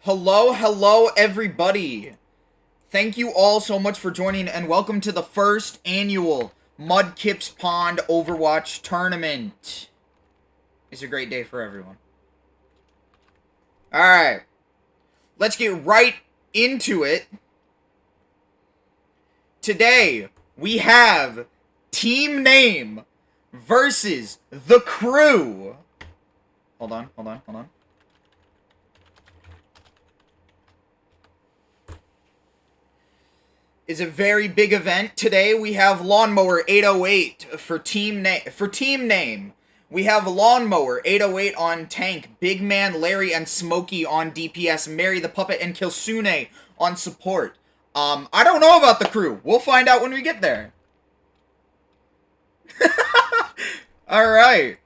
Hello, everybody. Thank you all so much for joining, and welcome to the first annual Mudkips Pond Overwatch tournament. It's a great day for everyone. Alright, let's get right into it. Today, we have Team Name versus The Crew. Hold on. Is a very big event. Today we have Lawnmower 808 for team name. We have Lawnmower 808 on tank, Big Man Larry and Smokey on DPS, Mary the Puppet and Kilsune on support. I don't know about the crew. We'll find out when we get there. Alright.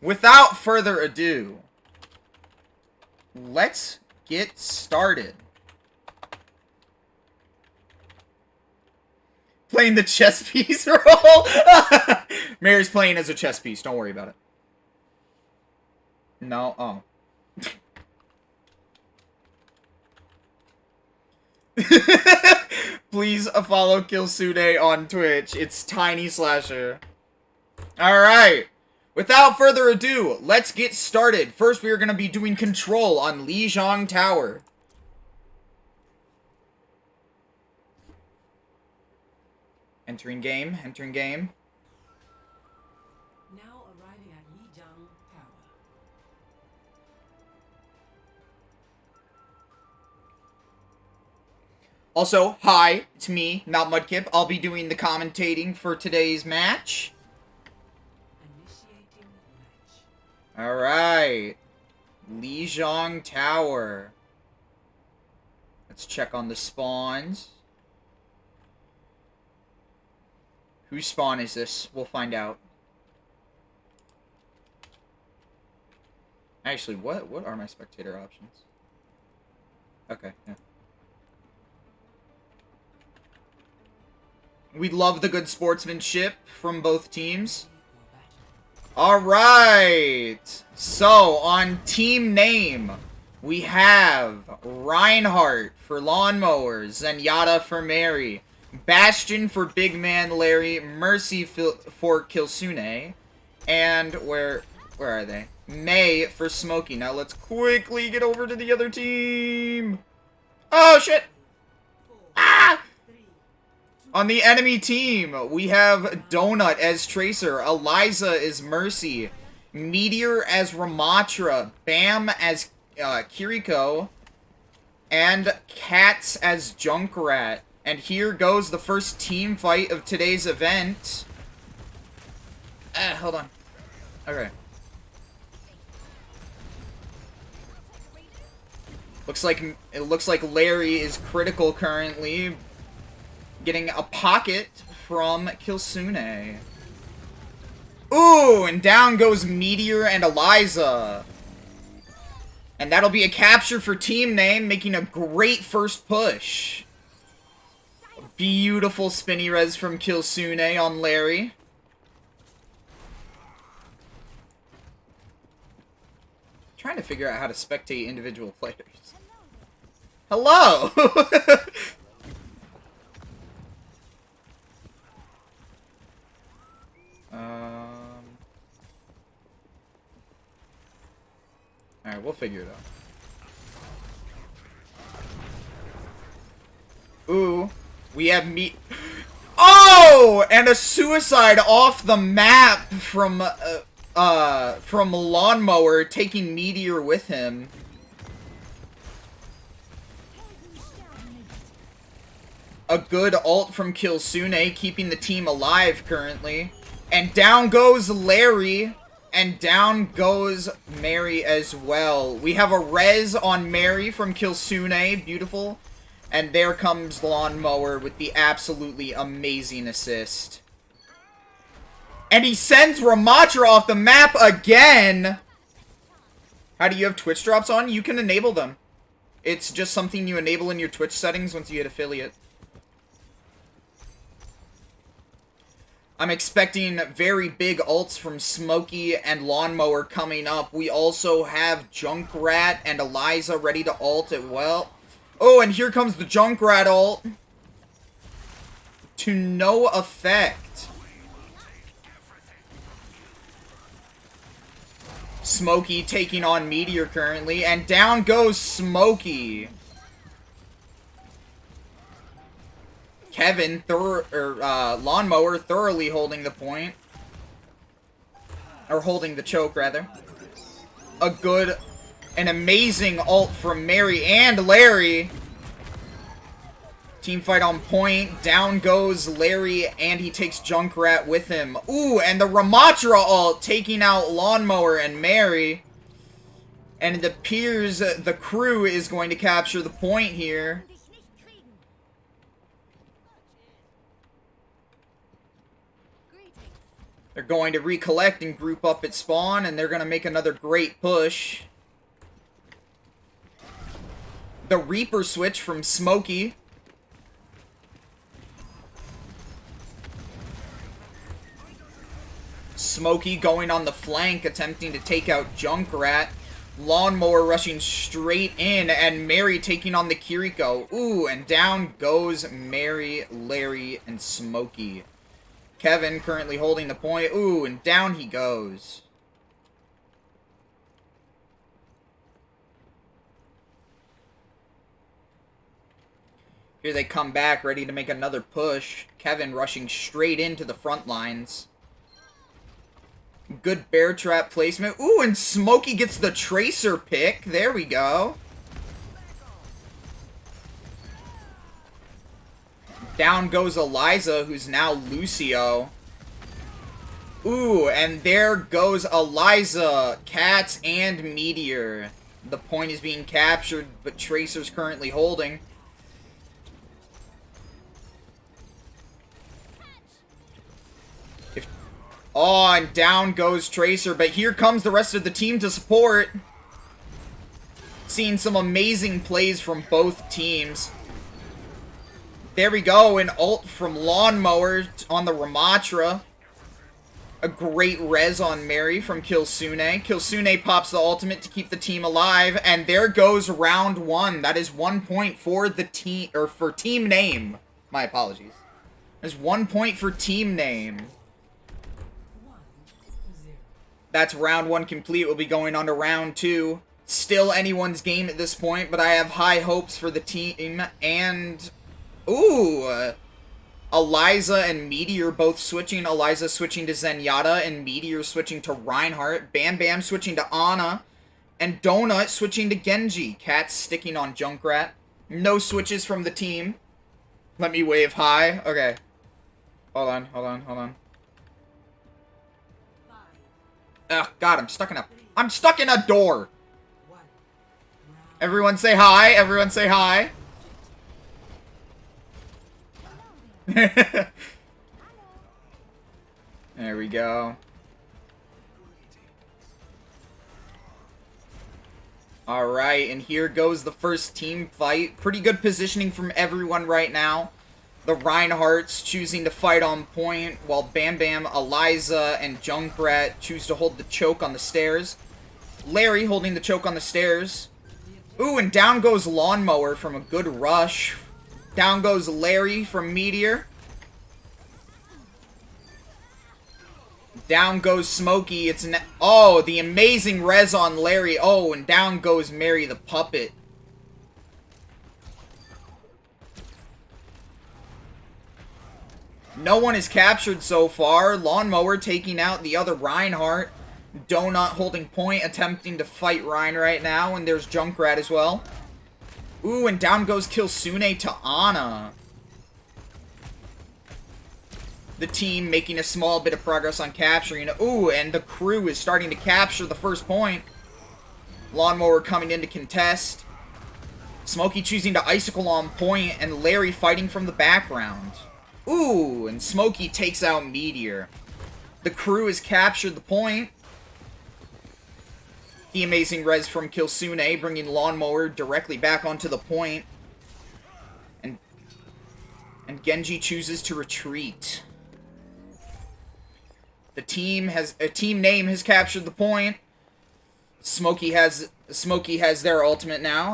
Without further ado, let's get started. Playing the chess piece role? Mary's playing as a chess piece. Don't worry about it. No. Oh. Please follow Kilsune on Twitch. It's Tiny Slasher. Alright. Without further ado, let's get started. First, we are going to be doing control on Lijiang Tower. Entering game. Now arriving at Lijiang Tower. Also, hi, it's me, not Mudkip. I'll be doing the commentating for today's match. Initiating match. Alright. Lijiang Tower. Let's check on the spawns. Whose spawn is this? We'll find out. Actually, what are my spectator options? Okay, yeah. We love the good sportsmanship from both teams. Alright! So, on team name, we have Reinhardt for Lawnmower, Zenyatta for Mary, Bastion for Big Man Larry, Mercy for Kilsune, and where are they? May for Smokey. Now let's quickly get over to the other team. Oh shit! Ah! On the enemy team, we have Donut as Tracer, Eliza as Mercy, Meteor as Ramatra, Bam as Kiriko, and Cats as Junkrat. And here goes the first team fight of today's event. Hold on. Okay. It looks like Larry is critical currently, getting a pocket from Kilsune. Ooh, and down goes Meteor and Eliza. And that'll be a capture for team name, making a great first push. Beautiful spinny res from Kilsune on Larry. Trying to figure out how to spectate individual players. Hello! Alright, we'll figure it out. Ooh. We have Oh! And a suicide off the map from Lawnmower, taking Meteor with him. A good ult from Kilsune, keeping the team alive currently. And down goes Larry. And down goes Mary as well. We have a res on Mary from Kilsune. Beautiful. And there comes Lawnmower with the absolutely amazing assist. And he sends Ramatra off the map again! How do you have Twitch drops on? You can enable them. It's just something you enable in your Twitch settings once you hit affiliate. I'm expecting very big ults from Smokey and Lawnmower coming up. We also have Junkrat and Eliza ready to ult as well. Oh, and here comes the Junkrat ult. To no effect. Smokey taking on Meteor currently, and down goes Smokey. Kevin, Lawnmower, thoroughly holding the point. Or holding the choke, rather. An amazing ult from Mary and Larry. Team fight on point. Down goes Larry, and he takes Junkrat with him. Ooh, and the Ramatra ult taking out Lawnmower and Mary. And it appears the crew is going to capture the point here. They're going to recollect and group up at spawn, and they're going to make another great push. The Reaper switch from Smokey. Smokey going on the flank, attempting to take out Junkrat. Lawnmower rushing straight in, and Mary taking on the Kiriko. Ooh, and down goes Mary, Larry, and Smokey. Kevin currently holding the point. Ooh, and down he goes. Here they come back, ready to make another push. Kevin rushing straight into the front lines. Good bear trap placement. Ooh, and Smokey gets the Tracer pick. There we go. Down goes Eliza, who's now Lucio. Ooh, and there goes Eliza, Cats, and Meteor. The point is being captured, but Tracer's currently holding. Oh, and down goes Tracer, but here comes the rest of the team to support. Seeing some amazing plays from both teams. There we go, an ult from Lawnmower on the Ramatra. A great res on Mary from Kilsune. Kilsune pops the ultimate to keep the team alive, and there goes round one. That is 1 point for the team, or for team name. My apologies. There's 1 point for team name. That's round one complete. We'll be going on to round two. Still anyone's game at this point, but I have high hopes for the team. And, ooh, Eliza and Meteor both switching. Eliza switching to Zenyatta, and Meteor switching to Reinhardt. Bam Bam switching to Ana, and Donut switching to Genji. Cat sticking on Junkrat. No switches from the team. Let me wave hi. Okay. Hold on. Ugh, God, I'm stuck in a door. Everyone say hi. Everyone say hi. There we go. Alright, and here goes the first team fight. Pretty good positioning from everyone right now. The Reinhardts choosing to fight on point, while Bam Bam, Eliza, and Junkrat choose to hold the choke on the stairs. Larry holding the choke on the stairs. Ooh, and down goes Lawnmower from a good rush. Down goes Larry from Meteor. Down goes Smokey. Oh, the amazing res on Larry. Oh, and down goes Mary the Puppet. No one is captured so far. Lawnmower taking out the other Reinhardt. Donut holding point, attempting to fight Rein right now. And there's Junkrat as well. Ooh, and down goes Kilsune to Ana. The team making a small bit of progress on capturing. Ooh, and the crew is starting to capture the first point. Lawnmower coming in to contest. Smokey choosing to icicle on point, and Larry fighting from the background. Ooh, and Smokey takes out Meteor. The crew has captured the point. The amazing res from Kilsune, bringing Lawnmower directly back onto the point. And Genji chooses to retreat. The team name has captured the point. Smokey has their ultimate now.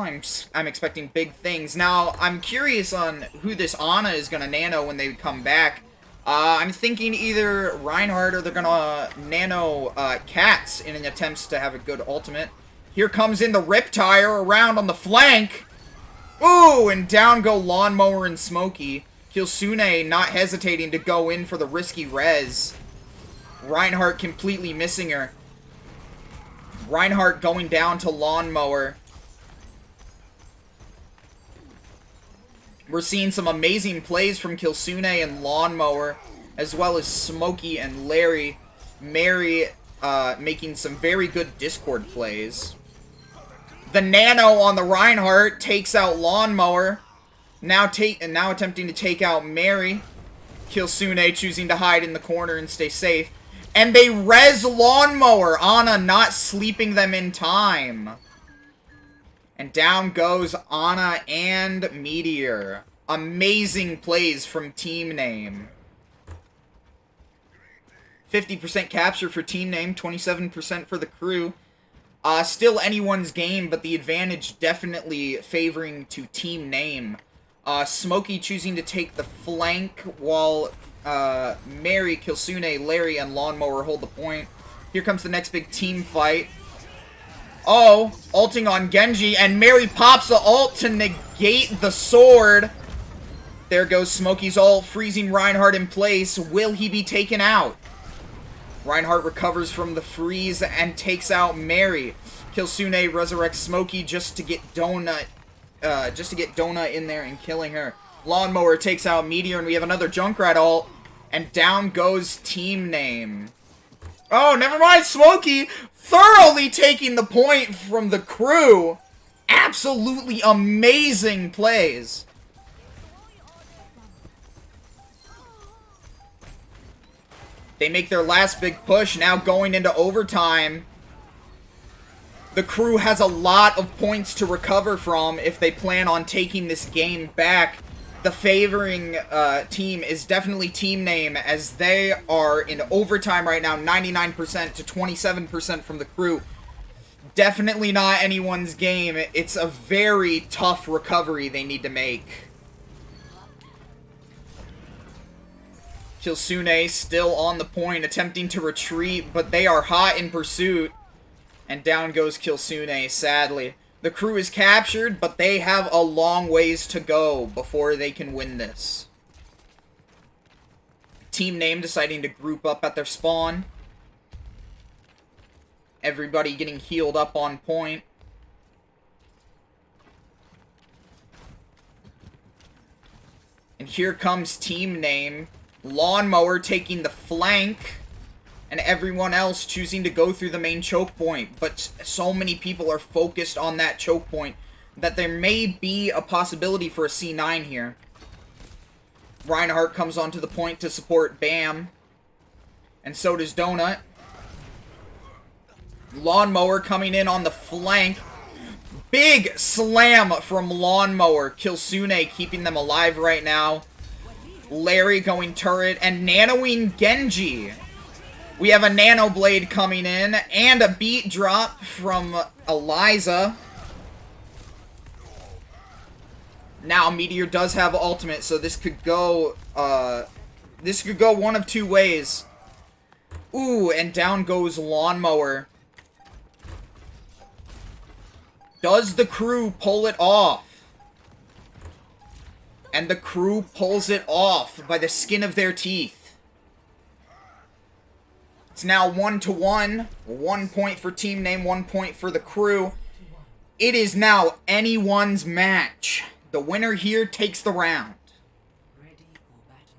I'm expecting big things. Now, I'm curious on who this Ana is gonna nano when they come back. I'm thinking either Reinhardt or they're gonna nano Cats in an attempt to have a good ultimate. Here comes in the Riptire around on the flank. Ooh, and down go Lawnmower and Smokey. Kilsune not hesitating to go in for the risky res. Reinhardt completely missing her. Reinhardt going down to Lawnmower. We're seeing some amazing plays from Kilsune and Lawnmower, as well as Smokey and Larry. Mary making some very good Discord plays. The Nano on the Reinhardt takes out Lawnmower. Now attempting to take out Mary. Kilsune choosing to hide in the corner and stay safe. And they res Lawnmower. Ana not sleeping them in time. And down goes Ana and Meteor. Amazing plays from Team Name. 50% capture for Team Name, 27% for the crew. Still anyone's game, but the advantage definitely favoring to Team Name. Smokey choosing to take the flank while Mary, Kilsune, Larry, and Lawnmower hold the point. Here comes the next big team fight. Oh, ulting on Genji, and Mary pops the ult to negate the sword. There goes Smokey's ult, freezing Reinhardt in place. Will he be taken out? Reinhardt recovers from the freeze and takes out Mary. Kilsune resurrects Smokey just to get Donut in there and killing her. Lawnmower takes out Meteor, and we have another Junkrat ult. And down goes Team Name. Oh, never mind, Smokey thoroughly taking the point from the crew. Absolutely amazing plays. They make their last big push, now going into overtime. The crew has a lot of points to recover from if they plan on taking this game back. The favoring team is definitely Team Name, as they are in overtime right now, 99% to 27% from the crew. Definitely not anyone's game. It's a very tough recovery they need to make. Kilsune still on the point, attempting to retreat, but they are hot in pursuit. And down goes Kilsune, sadly. The crew is captured, but they have a long ways to go before they can win this. Team Name deciding to group up at their spawn. Everybody getting healed up on point. And here comes Team Name. Lawnmower taking the flank. And everyone else choosing to go through the main choke point. But so many people are focused on that choke point that there may be a possibility for a C9 here. Reinhardt comes onto the point to support Bam. And so does Donut. Lawnmower coming in on the flank. Big slam from Lawnmower. Kilsune keeping them alive right now. Larry going turret and nanoing Genji. We have a Nano Blade coming in, and a beat drop from Eliza. Now, Meteor does have ultimate, so this could go one of two ways. Ooh, and down goes Lawnmower. Does the crew pull it off? And the crew pulls it off by the skin of their teeth. It's now 1-1. 1 point for Team Name, 1 point for the crew. It is now anyone's match. The winner here takes the round. Ready for battle.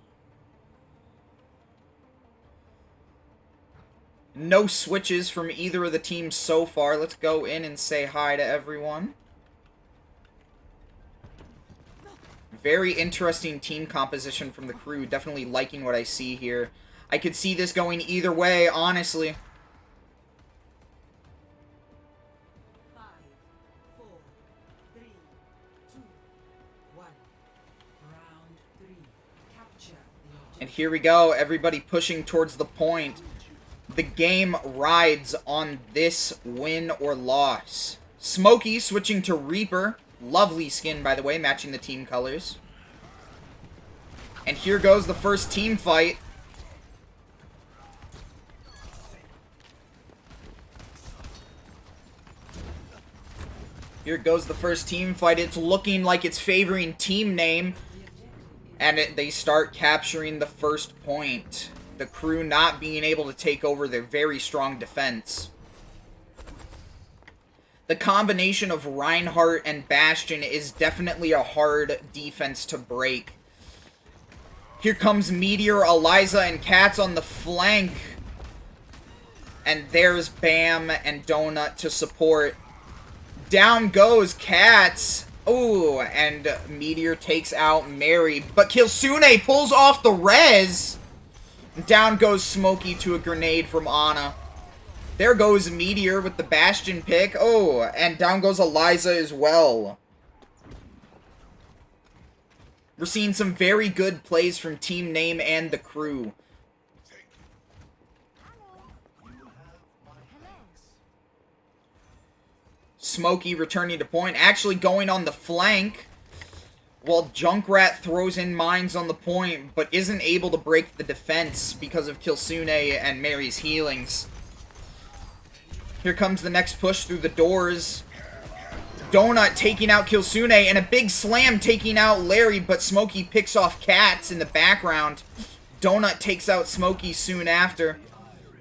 No switches from either of the teams so far. Let's go in and say hi to everyone. Very interesting team composition from the crew. Definitely liking what I see here. I could see this going either way, honestly. 5, 4, 3, 2, 1. Round 3. Capture the objective. And here we go. Everybody pushing towards the point. The game rides on this win or loss. Smokey switching to Reaper. Lovely skin, by the way, matching the team colors. And here goes the first team fight. Here goes the first team fight. It's looking like it's favoring team name. And they start capturing the first point. The crew not being able to take over their very strong defense. The combination of Reinhardt and Bastion is definitely a hard defense to break. Here comes Meteor, Eliza, and Cats on the flank. And there's Bam and Donut to support. Down goes Cats. Ooh, and Meteor takes out Mary. But Kilsune pulls off the res. Down goes Smokey to a grenade from Ana. There goes Meteor with the Bastion pick. Oh, and down goes Eliza as well. We're seeing some very good plays from Team Name and the crew. Smokey returning to point, actually going on the flank, while Junkrat throws in mines on the point, but isn't able to break the defense because of Kilsune and Mary's healings. Here comes the next push through the doors. Donut taking out Kilsune, and a big slam taking out Larry, but Smokey picks off Cats in the background. Donut takes out Smokey soon after,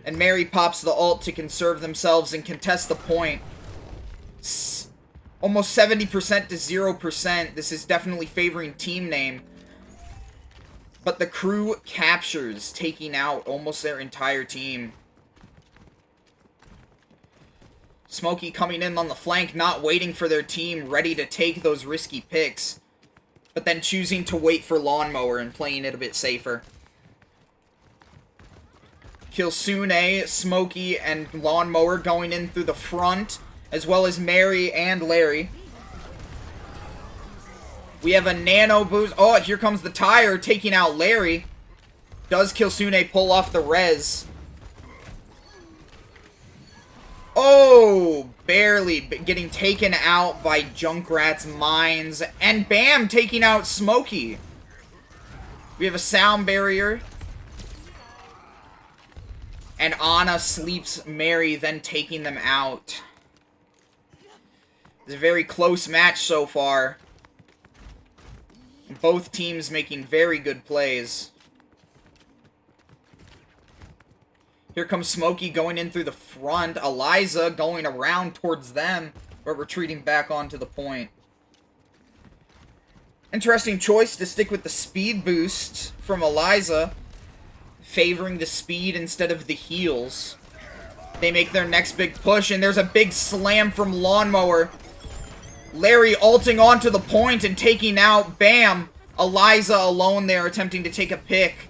and Mary pops the ult to conserve themselves and contest the point. Almost 70% to 0%. This is definitely favoring team name. But the crew captures, taking out almost their entire team. Smokey coming in on the flank, not waiting for their team, ready to take those risky picks. But then choosing to wait for Lawnmower and playing it a bit safer. Kilsune, Smokey, and Lawnmower going in through the front, as well as Mary and Larry. We have a nano boost. Oh, here comes the tire taking out Larry. Does Kilsune pull off the res? Oh, barely getting taken out by Junkrat's mines. And bam, taking out Smokey. We have a sound barrier. And Ana sleeps Mary, then taking them out. It's a very close match so far. Both teams making very good plays. Here comes Smokey going in through the front. Eliza going around towards them, but retreating back onto the point. Interesting choice to stick with the speed boost from Eliza, favoring the speed instead of the heals. They make their next big push, and there's a big slam from Lawnmower. Larry ulting onto the point and taking out, bam, Eliza alone there attempting to take a pick,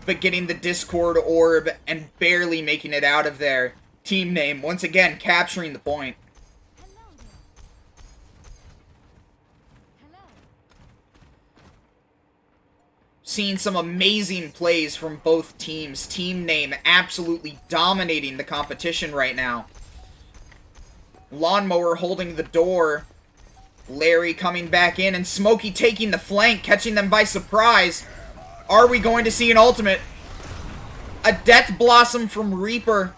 but getting the Discord orb and barely making it out of there. Team Name, once again, capturing the point. Seeing some amazing plays from both teams. Team Name absolutely dominating the competition right now. Lawnmower holding the door. Larry coming back in, and Smokey taking the flank, catching them by surprise. Are we going to see an ultimate? A Death Blossom from Reaper.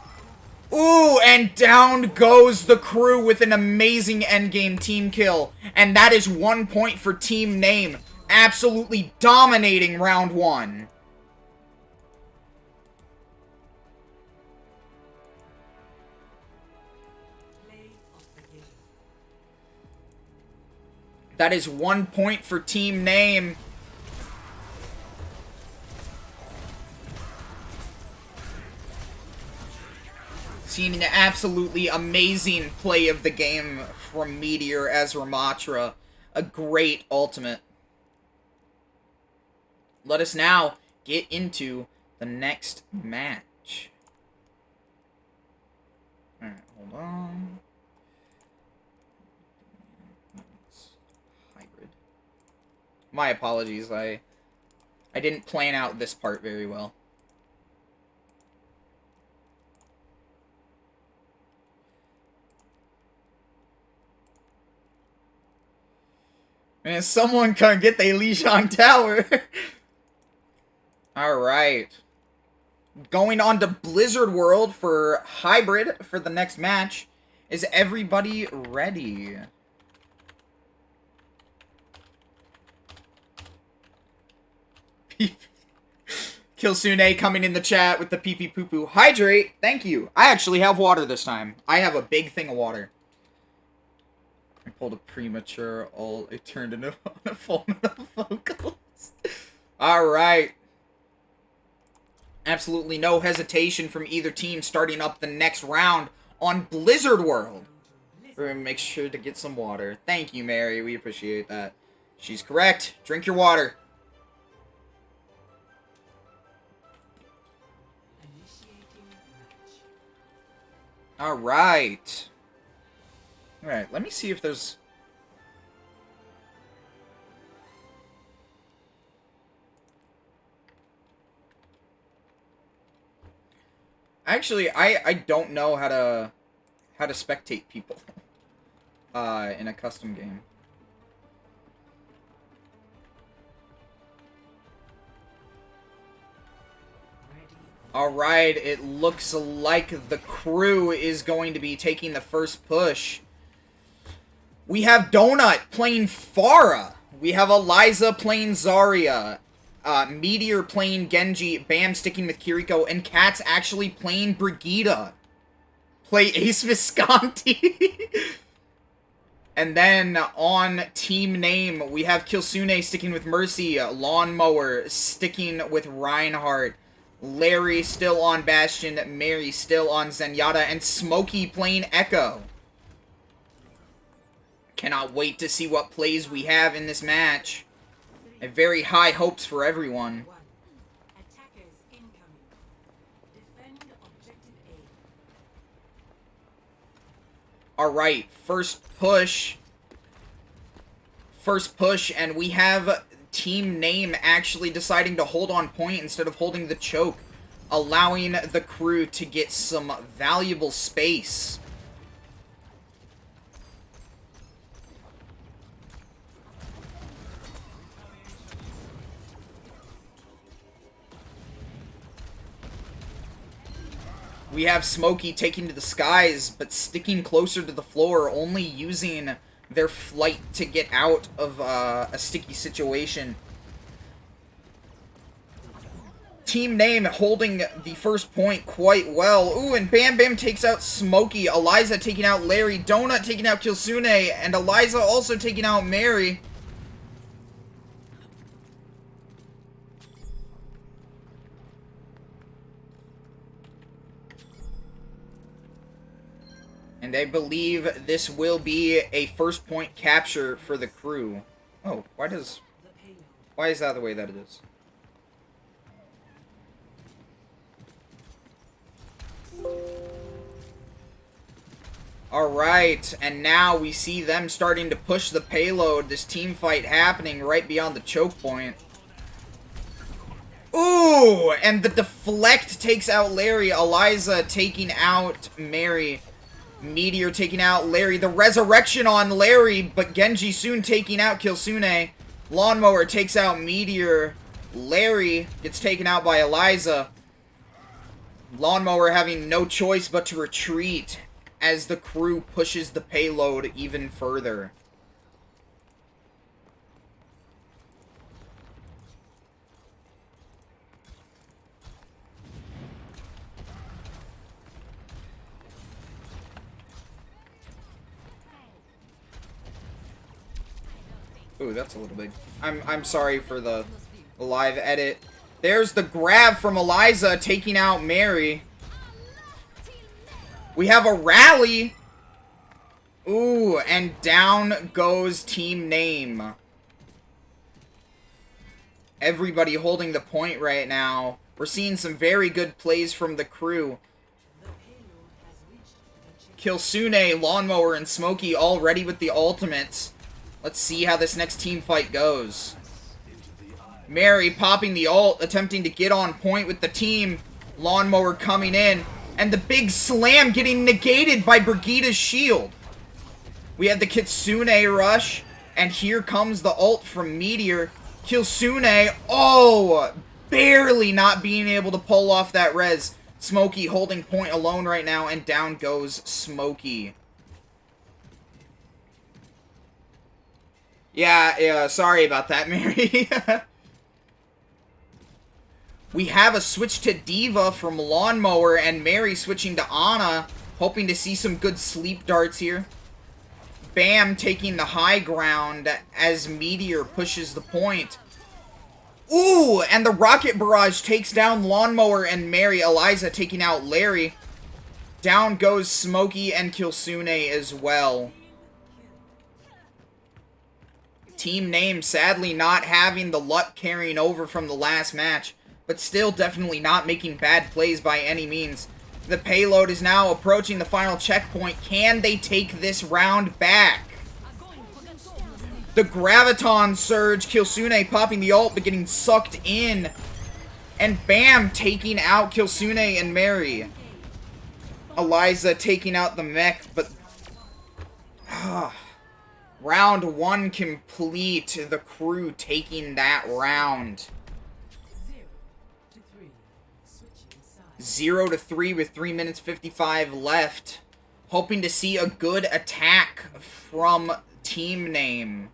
Ooh, and down goes the crew with an amazing endgame team kill. And that is 1 point for Team Name. Absolutely dominating round one. That is 1 point for Team Name. Seeing an absolutely amazing play of the game from Meteor as Ramatra. A great ultimate. Let us now get into the next match. Alright, hold on. Hybrid. My apologies, I didn't plan out this part very well. Man, someone can get the Lijiang Tower. Alright. Going on to Blizzard World for Hybrid for the next match. Is everybody ready? Killsune coming in the chat with the pee-pee poo-poo. Hydrate, thank you. I actually have water this time. I have a big thing of water. I pulled a premature ult. It turned into a full metal vocals. Alright. Absolutely no hesitation from either team starting up the next round on Blizzard World. We're gonna make sure to get some water. Thank you, Mary. We appreciate that. She's correct. Drink your water. Alright. Alright, let me see if there's... Actually, I don't know how to spectate people in a custom game. Alright, it looks like the crew is going to be taking the first push. We have Donut playing Pharah. We have Eliza playing Zarya. Meteor playing Genji. Bam sticking with Kiriko. And Kat's actually playing Brigitte. Play Ace Visconti. And then on team name, we have Killsune sticking with Mercy. Lawnmower sticking with Reinhardt. Larry still on Bastion, Mary still on Zenyatta, and Smokey playing Echo. Cannot wait to see what plays we have in this match. I have very high hopes for everyone. Attackers incoming. Defend objective A. Alright, first push, and we have team name actually deciding to hold on point instead of holding the choke, allowing the crew to get some valuable space. We have Smokey taking to the skies, but sticking closer to the floor, only using their flight to get out of a sticky situation. Team name holding the first point quite well. Ooh, and Bam Bam takes out Smokey. Eliza taking out Larry. Donut taking out Killsune. And Eliza also taking out Mary. And I believe this will be a first point capture for the crew. Oh, why is that the way that it is? Alright, and now we see them starting to push the payload. This team fight happening right beyond the choke point. Ooh, and the deflect takes out Larry. Eliza taking out Mary. Meteor taking out Larry. The resurrection on Larry, but Genji soon taking out Killsune. Lawnmower takes out Meteor. Larry gets taken out by Eliza. Lawnmower having no choice but to retreat as the crew pushes the payload even further. Ooh, that's a little big. I'm sorry for the live edit. There's the grab from Eliza taking out Mary. We have a rally. Ooh, and down goes team name. Everybody holding the point right now. We're seeing some very good plays from the crew. Killsune, Lawnmower, and Smokey all ready with the ultimates. Let's see how this next team fight goes. Mary popping the ult, attempting to get on point with the team. Lawnmower coming in. And the big slam getting negated by Brigitte's shield. We have the Kitsune rush. And here comes the ult from Meteor. Killsune, oh, barely not being able to pull off that res. Smokey holding point alone right now, and down goes Smokey. Yeah, sorry about that, Mary. We have a switch to Diva from Lawnmower, and Mary switching to Ana, hoping to see some good sleep darts here. Bam taking the high ground as Meteor pushes the point. Ooh, and the Rocket Barrage takes down Lawnmower and Mary. Eliza taking out Larry. Down goes Smokey and Killsune as well. Team name sadly not having the luck carrying over from the last match, but still definitely not making bad plays by any means. The payload is now approaching the final checkpoint. Can they take this round back? The Graviton Surge, Killsune popping the ult but getting sucked in. And bam, taking out Killsune and Mary. Eliza taking out the mech, but... round 1 complete. The crew taking that round. 0-3 with 3 minutes 55 left. Hoping to see a good attack from team name.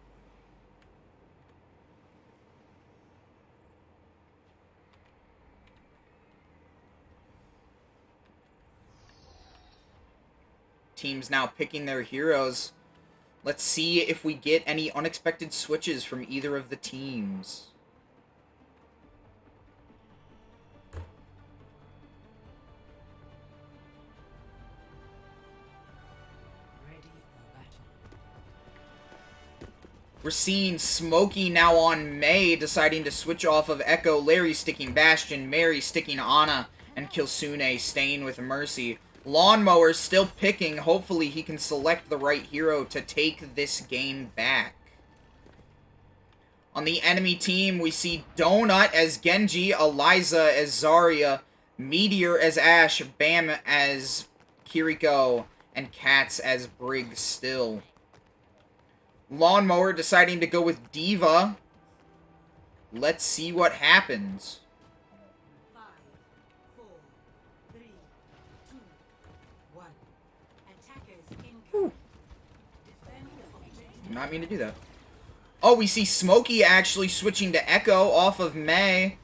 Teams now picking their heroes. Let's see if we get any unexpected switches from either of the teams. We're seeing Smokey now on Mei, deciding to switch off of Echo. Larry sticking Bastion, Mary sticking Ana, and Killsune staying with Mercy. Lawnmower still picking. Hopefully he can select the right hero to take this game back. On the enemy team, we see Donut as Genji, Eliza as Zarya, Meteor as Ashe, Bam as Kiriko, and Cats as Brig still. Lawnmower deciding to go with Diva. Let's see what happens. 5, 4, 3, 2, 1. Attackers incoming. Defend objective. Did not mean to do that. Oh, we see Smokey actually switching to Echo off of Mei.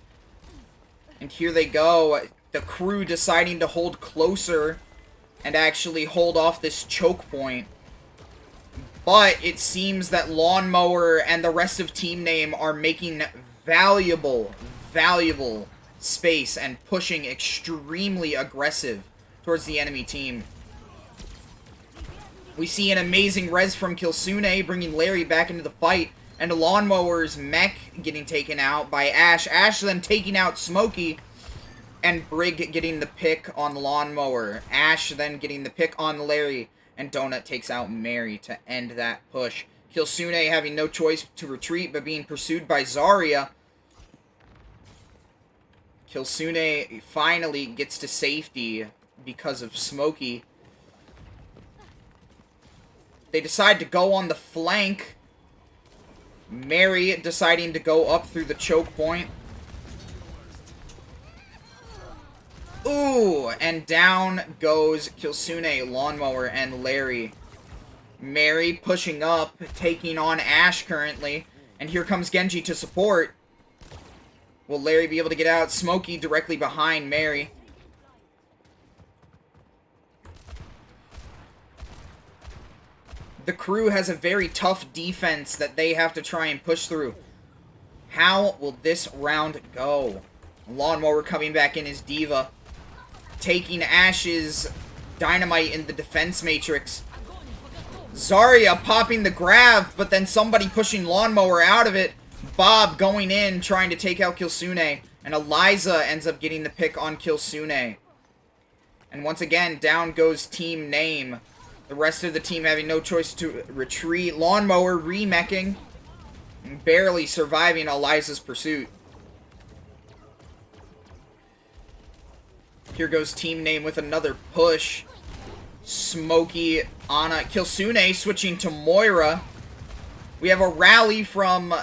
And here they go. The crew deciding to hold closer and actually hold off this choke point. But it seems that Lawnmower and the rest of team name are making valuable space and pushing extremely aggressive towards the enemy team. We see an amazing res from Killsune, bringing Larry back into the fight, and Lawnmower's mech getting taken out by Ashe. Ashe then taking out Smokey, and Brig getting the pick on Lawnmower. Ashe then getting the pick on Larry. And Donut takes out Mary to end that push. Killsune having no choice to retreat, but being pursued by Zarya. Killsune finally gets to safety because of Smokey. They decide to go on the flank. Mary deciding to go up through the choke point. Ooh, and down goes Killsune, Lawnmower, and Larry. Mary pushing up, taking on Ashe currently. And here comes Genji to support. Will Larry be able to get out? Smokey directly behind Mary. The crew has a very tough defense that they have to try and push through. How will this round go? Lawnmower coming back in as Diva. Taking Ashe's dynamite in the defense matrix. Zarya popping the grab, but then somebody pushing Lawnmower out of it. Bob going in, trying to take out Killsune. And Eliza ends up getting the pick on Killsune. And once again, down goes team name. The rest of the team having no choice to retreat. Lawnmower remeching. And barely surviving Eliza's pursuit. Here goes team name with another push. Smokey, Ana, Killsune switching to Moira. We have a rally from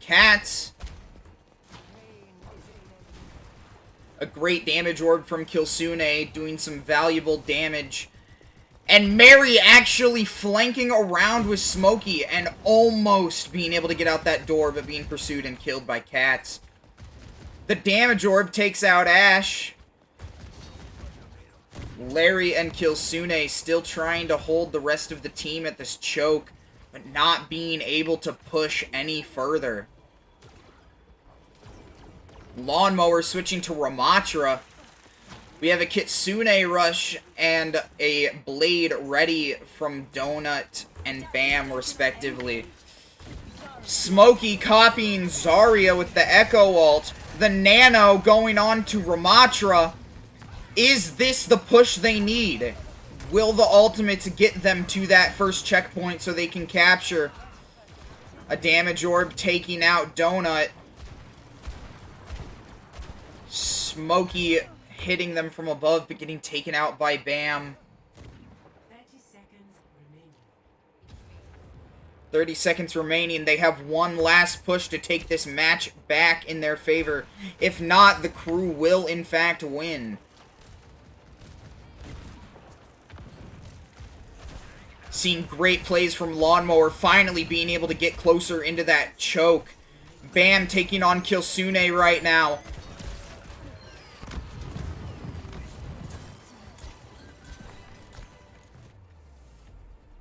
Cats. A great damage orb from Kilsune, doing some valuable damage. And Mary actually flanking around with Smokey and almost being able to get out that door, but being pursued and killed by Cats. The damage orb takes out Ash. Larry and Kilsune still trying to hold the rest of the team at this choke, but not being able to push any further. Lawnmower switching to Ramatra. We have a Kitsune rush and a Blade ready from Donut and Bam, respectively. Smokey copying Zarya with the Echo ult. The Nano going on to Ramatra. Is this the push they need? Will the ultimates get them to that first checkpoint so they can capture? A damage orb taking out Donut. Smokey hitting them from above, but getting taken out by Bam. 30 seconds remaining. 30 seconds remaining. They have one last push to take this match back in their favor. If not, the crew will in fact win. Seeing great plays from Lawnmower, finally being able to get closer into that choke. Bam taking on Kilsune right now.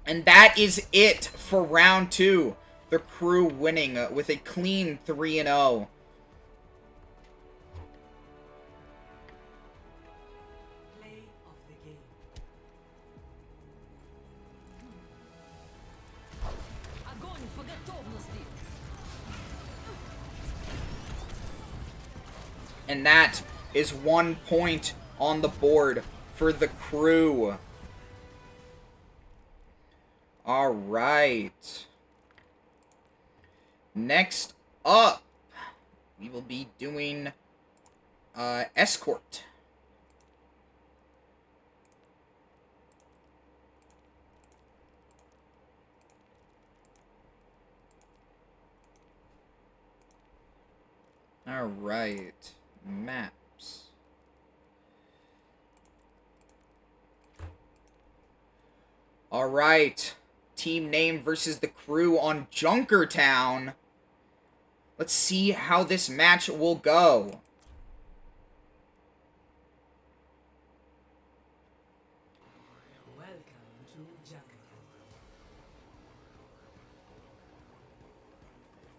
And that is it for round 2. The crew winning with a clean 3-0. Play of the game. And that is 1 point on the board for the crew. Alright. Next up, we will be doing Escort. Alright. Maps. Alright. Team name versus the crew on Junkertown. Let's see how this match will go. Welcome to Junkertown.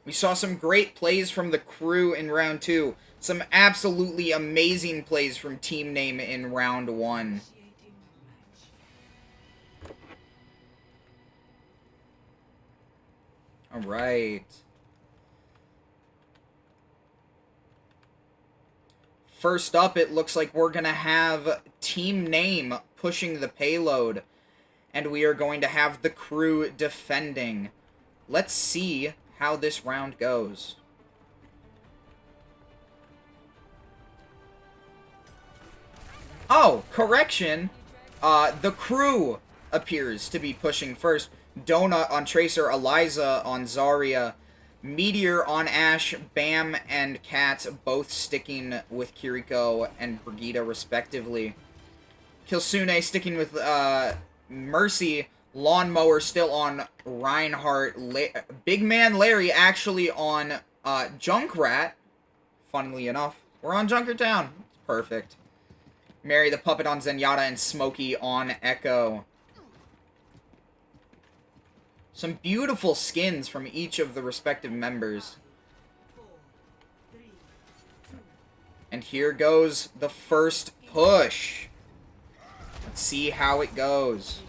We saw some great plays from the crew in round 2. Some absolutely amazing plays from team name in round 1. Initiating match. Alright. First up, it looks like we're going to have team name pushing the payload. And we are going to have the crew defending. Let's see how this round goes. Oh, correction. The crew appears to be pushing first. Donut on Tracer, Eliza on Zarya, Meteor on Ashe, Bam and Cats both sticking with Kiriko and Brigitte respectively. Kilsune sticking with Mercy, Lawnmower still on Reinhardt, Big Man Larry actually on Junkrat. Funnily enough, we're on Junkertown. It's perfect. Mary the Puppet on Zenyatta and Smokey on Echo. Some beautiful skins from each of the respective members. 4, 3, 2, And here goes the first push. Let's see how it goes.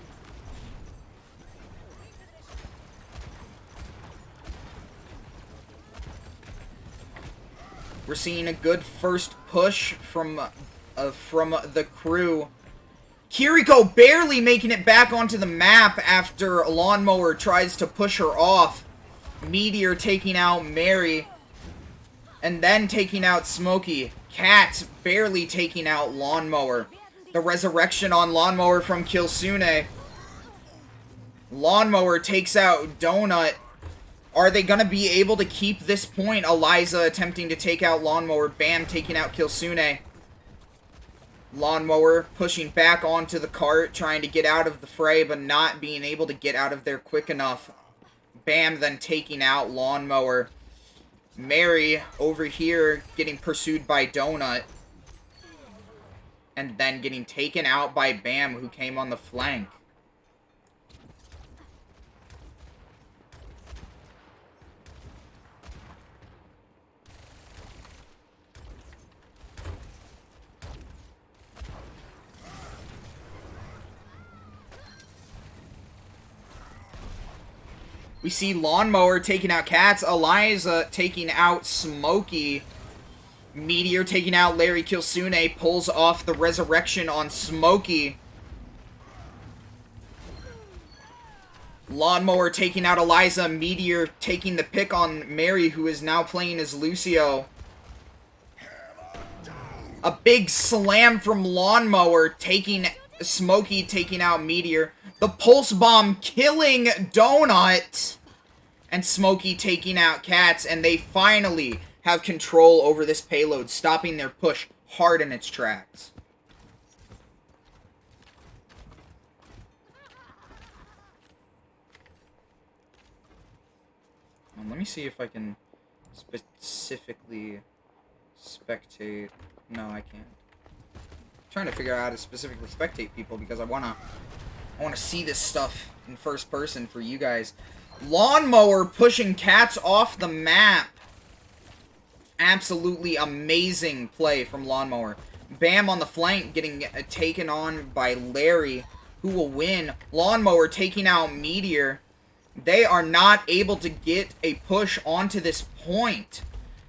We're seeing a good first push from the crew. Kiriko barely making it back onto the map after Lawnmower tries to push her off. Meteor taking out Mary. And then taking out Smokey. Cat barely taking out Lawnmower. The resurrection on Lawnmower from Kilsune. Lawnmower takes out Donut. Are they going to be able to keep this point? Eliza attempting to take out Lawnmower. Bam taking out Kilsune. Lawnmower pushing back onto the cart, trying to get out of the fray, but not being able to get out of there quick enough. Bam then taking out Lawnmower. Mary over here getting pursued by Donut. And then getting taken out by Bam, who came on the flank. We see Lawnmower taking out Cats, Eliza taking out Smokey, Meteor taking out Larry Kilsune, pulls off the resurrection on Smokey. Lawnmower taking out Eliza, Meteor taking the pick on Mary, who is now playing as Lucio. A big slam from Lawnmower, taking Smokey, taking out Meteor. The Pulse Bomb killing Donut. And Smokey taking out Cats. And they finally have control over this payload, stopping their push hard in its tracks. Let me see if I can specifically spectate. No, I can't. I'm trying to figure out how to specifically spectate people because I want to see this stuff in first person for you guys. Lawnmower pushing Cats off the map. Absolutely amazing play from Lawnmower. Bam on the flank getting taken on by Larry, who will win. Lawnmower taking out Meteor. They are not able to get a push onto this point.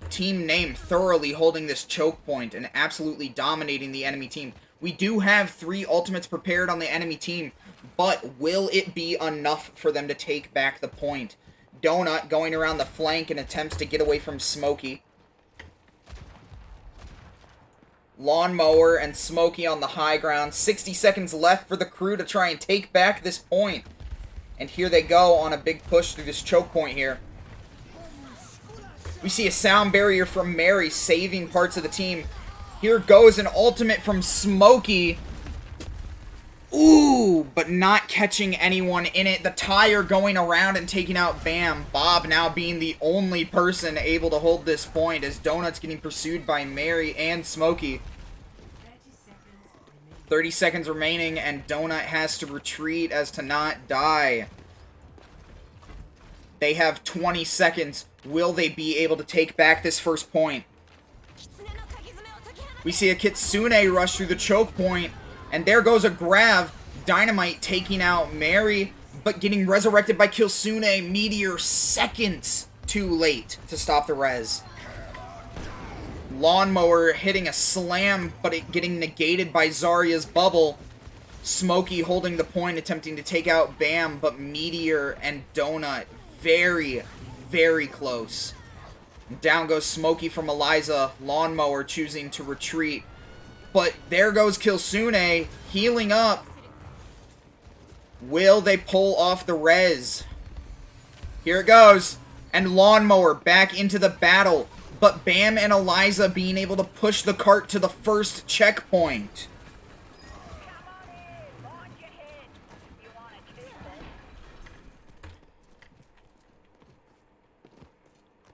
Team Name thoroughly holding this choke point and absolutely dominating the enemy team. We do have 3 ultimates prepared on the enemy team, but will it be enough for them to take back the point? Donut going around the flank in attempts to get away from Smokey. Lawnmower and Smokey on the high ground. 60 seconds left for the crew to try and take back this point. And here they go on a big push through this choke point here. We see a sound barrier from Mary saving parts of the team. Here goes an ultimate from Smokey. Ooh, but not catching anyone in it. The tire going around and taking out Bam. Bob now being the only person able to hold this point as Donut's getting pursued by Mary and Smokey. 30 seconds remaining and Donut has to retreat as to not die. They have 20 seconds. Will they be able to take back this first point? We see a Kitsune rush through the choke point. And there goes a Grav. Dynamite taking out Mary, but getting resurrected by Kilsune. Meteor seconds too late to stop the res. Lawnmower hitting a slam, but it getting negated by Zarya's bubble. Smokey holding the point, attempting to take out Bam, but Meteor and Donut very, very close. Down goes Smokey from Eliza. Lawnmower choosing to retreat. But there goes Kilsune, healing up. Will they pull off the res? Here it goes. And Lawnmower back into the battle. But Bam and Eliza being able to push the cart to the first checkpoint.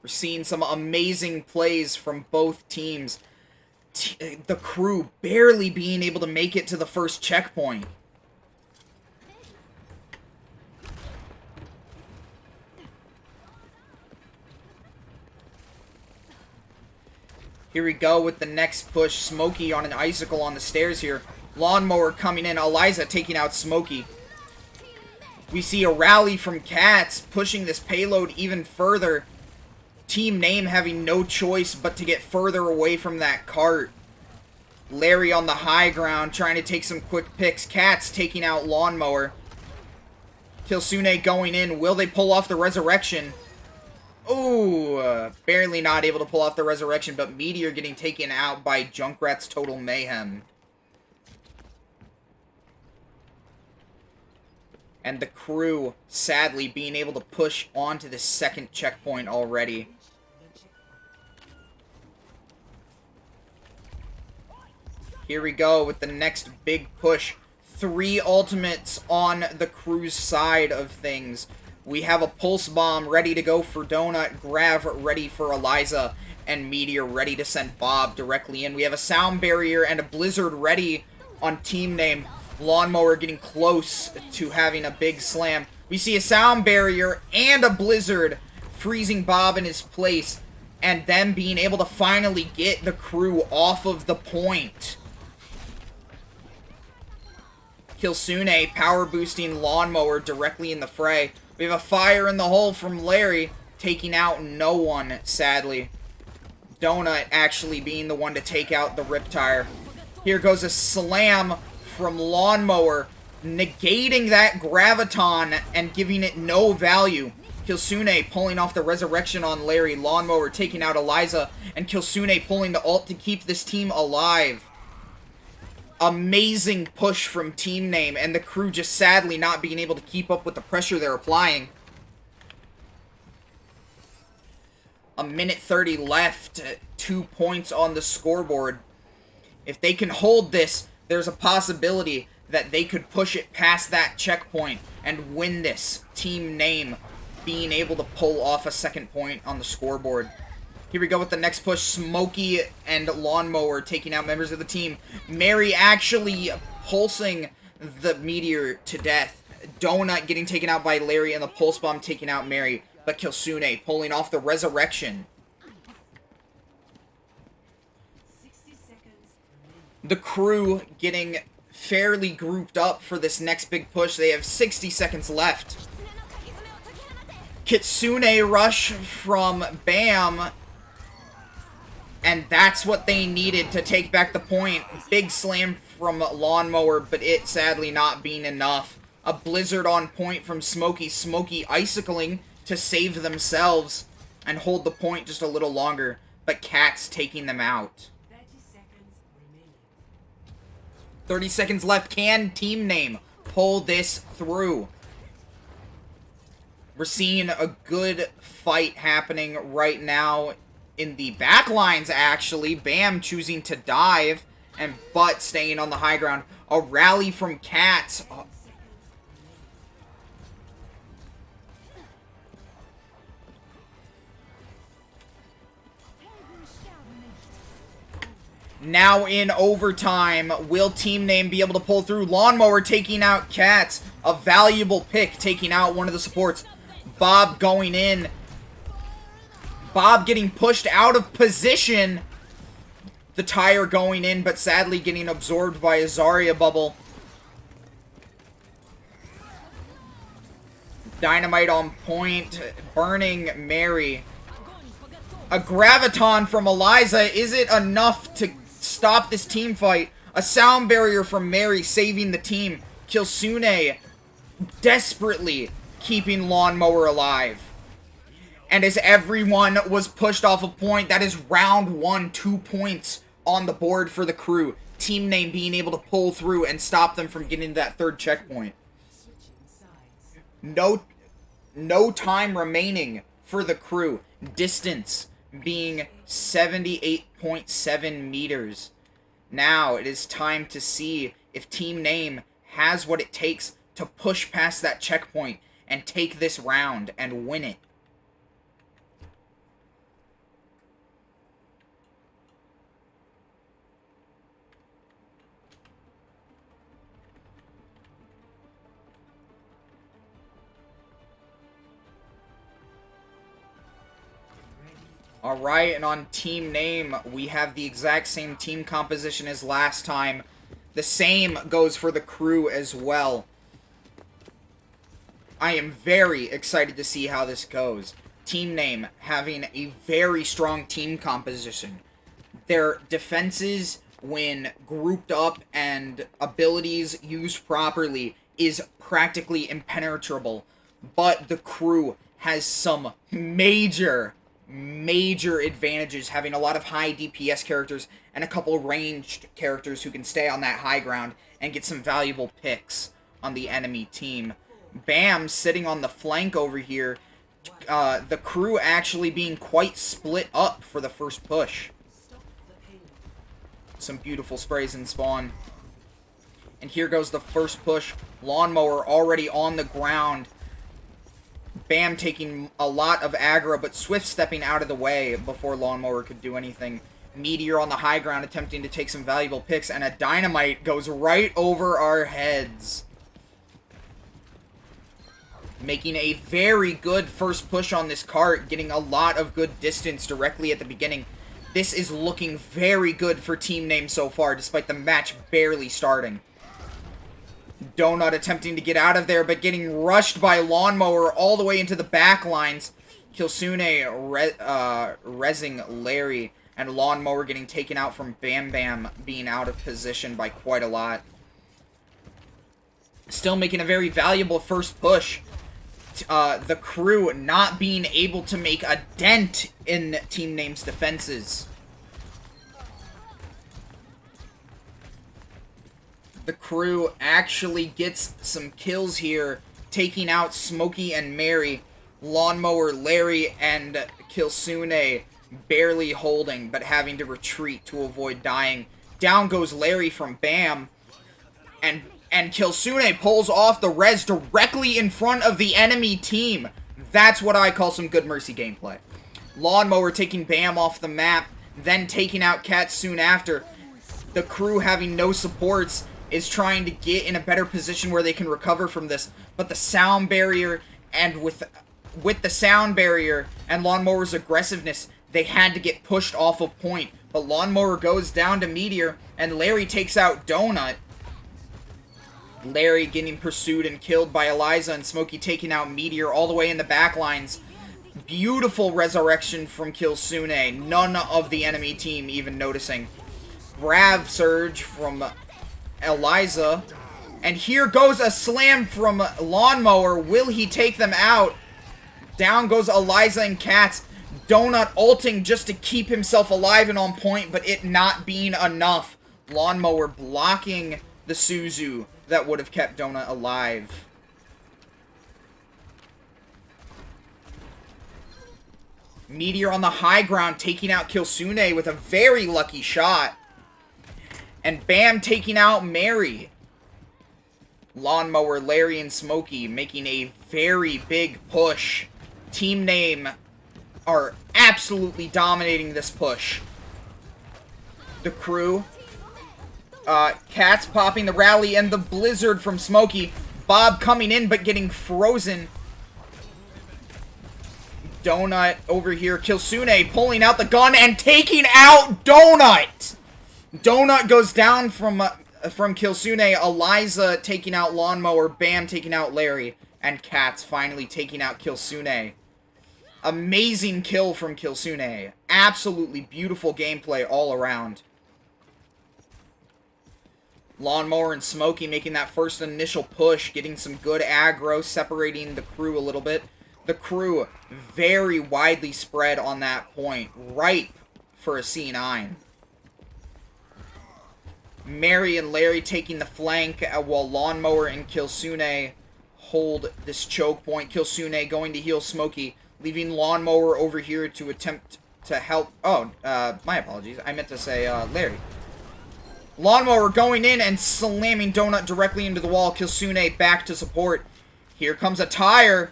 We're seeing some amazing plays from both teams. The crew barely being able to make it to the first checkpoint. Here we go with the next push. Smokey on an icicle on the stairs here. Lawnmower coming in. Eliza taking out Smokey. We see a rally from Cats pushing this payload even further. Team Name having no choice but to get further away from that cart. Larry on the high ground trying to take some quick picks. Cats taking out Lawnmower. Kilsune going in. Will they pull off the resurrection? Ooh, barely not able to pull off the resurrection, but Meteor getting taken out by Junkrat's Total Mayhem. And the crew, sadly, being able to push onto the second checkpoint already. Here we go with the next big push. 3 ultimates on the crew's side of things. We have a Pulse Bomb ready to go for Donut, Grav ready for Eliza, and Meteor ready to send Bob directly in. We have a Sound Barrier and a Blizzard ready on team name. Lawnmower getting close to having a big slam. We see a Sound Barrier and a Blizzard freezing Bob in his place, and them being able to finally get the crew off of the point. Kilsune power boosting Lawnmower directly in the fray. We have a fire in the hole from Larry, taking out no one, sadly. Donut actually being the one to take out the Riptire. Here goes a slam from Lawnmower, negating that Graviton and giving it no value. Kilsune pulling off the Resurrection on Larry. Lawnmower taking out Eliza, and Kilsune pulling the ult to keep this team alive. Amazing push from team name, and the crew just sadly not being able to keep up with the pressure they're applying. A minute 30 left, 2 points on the scoreboard. If they can hold this, there's a possibility that they could push it past that checkpoint and win this. Team name being able to pull off a second point on the scoreboard. Here we go with the next push. Smokey and Lawnmower taking out members of the team. Mary actually pulsing the Meteor to death. Donut getting taken out by Larry, and the Pulse Bomb taking out Mary. But Kilsune pulling off the Resurrection. 60 seconds remaining. The crew getting fairly grouped up for this next big push. They have 60 seconds left. Kitsune rush from Bam. And that's what they needed to take back the point. Big slam from Lawnmower, but it sadly not being enough. A Blizzard on point from Smokey. Smokey icicling to save themselves and hold the point just a little longer. But Cat's taking them out. 30 seconds remaining. 30 seconds left. Can team name pull this through? We're seeing a good fight happening right now in the back lines, actually. Bam choosing to dive, and Butt staying on the high ground. A rally from Cat. Now in overtime, will team name be able to pull through? Lawnmower taking out Cats. A valuable pick, taking out one of the supports. Bob going in. Bob getting pushed out of position. The tire going in, but sadly getting absorbed by a Zarya bubble. Dynamite on point, burning Mary. A Graviton from Eliza. Is it enough to stop this team fight? A Sound Barrier from Mary saving the team. Kilsune desperately keeping Lawnmower alive. And as everyone was pushed off a point, that is round 1, 2 points on the board for the crew. Team name being able to pull through and stop them from getting to that third checkpoint. No time remaining for the crew. Distance being 78.7 meters. Now it is time to see if team name has what it takes to push past that checkpoint and take this round and win it. Alright, and on team name, we have the exact same team composition as last time. The same goes for the crew as well. I am very excited to see how this goes. Team name having a very strong team composition. Their defenses, when grouped up and abilities used properly, is practically impenetrable. But the crew has some major advantages, having a lot of high DPS characters and a couple ranged characters who can stay on that high ground and get some valuable picks on the enemy team. Bam sitting on the flank over here. The crew actually being quite split up for the first push. Some beautiful sprays in spawn. And here goes the first push. Lawnmower already on the ground. Bam taking a lot of aggro, but Swift stepping out of the way before Lawnmower could do anything. Meteor on the high ground attempting to take some valuable picks, and a dynamite goes right over our heads. Making a very good first push on this cart, getting a lot of good distance directly at the beginning. This is looking very good for team name so far, despite the match barely starting. Donut attempting to get out of there, but getting rushed by Lawnmower all the way into the back lines. Kilsune rezzing Larry, and Lawnmower getting taken out from Bam Bam being out of position by quite a lot. Still making a very valuable first push. The crew not being able to make a dent in team name's defenses. The crew actually gets some kills here, taking out Smokey and Mary. Lawnmower, Larry, and Kilsune barely holding, but having to retreat to avoid dying. Down goes Larry from Bam, and Kilsune pulls off the res directly in front of the enemy team. That's what I call some good Mercy gameplay. Lawnmower taking Bam off the map, then taking out Cat soon after. The crew having no supports is trying to get in a better position where they can recover from this, but the sound barrier, and with the sound barrier and Lawnmower's aggressiveness, they had to get pushed off of point. But Lawnmower goes down to Meteor, and Larry takes out Donut. Larry getting pursued and killed by Eliza, and Smokey taking out Meteor all the way in the back lines. Beautiful resurrection from Kilsune, none of the enemy team even noticing. Brav surge from Eliza, and here goes a slam from Lawnmower. Will he take them out? Down goes Eliza and Cats. Donut ulting just to keep himself alive and on point, but it not being enough. Lawnmower blocking the Suzu that would have kept Donut alive. Meteor on the high ground taking out Kilsune with a very lucky shot. And Bam taking out Mary. Lawnmower, Larry, and Smokey making a very big push. Team name are absolutely dominating this push. The crew. Cats popping the rally and the blizzard from Smokey. Bob coming in but getting frozen. Donut over here. Kilsune pulling out the gun and taking out Donut. Donut goes down from Kilsune. Eliza taking out Lawnmower. Bam taking out Larry. And Cats finally taking out Kilsune. Amazing kill from Kilsune. Absolutely beautiful gameplay all around. Lawnmower and Smokey making that first initial push. Getting some good aggro. Separating the crew a little bit. The crew very widely spread on that point. Ripe for a C9. Mary and Larry taking the flank while Lawnmower and Kilsune hold this choke point. Kilsune going to heal Smokey, leaving Lawnmower over here to attempt to help. Oh, my apologies. I meant to say Larry. Lawnmower going in and slamming Donut directly into the wall. Kilsune back to support. Here comes a tire.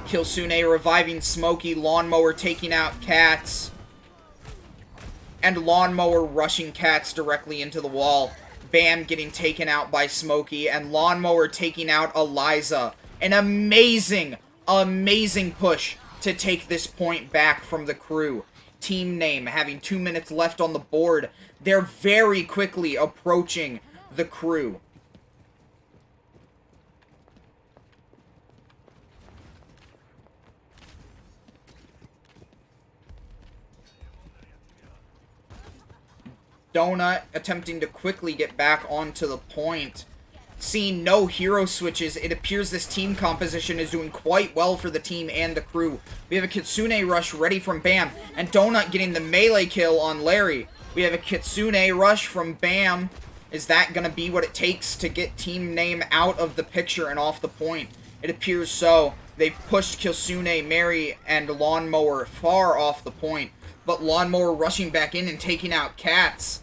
Kilsune reviving Smokey. Lawnmower taking out Cats. And Lawnmower rushing Cats directly into the wall. Bam getting taken out by Smokey. And Lawnmower taking out Eliza. An amazing, amazing push to take this point back from the crew. Team name having 2 minutes left on the board. They're very quickly approaching the crew. Donut attempting to quickly get back onto the point. Seeing no hero switches, it appears this team composition is doing quite well for the team and the crew. We have a Kitsune rush ready from Bam, and Donut getting the melee kill on Larry. We have a Kitsune rush from Bam, Is that going to be what it takes to get team name out of the picture and off the point? It appears so. They've pushed Killsune, Mary, and Lawnmower far off the point. But Lawnmower rushing back in and taking out Cats.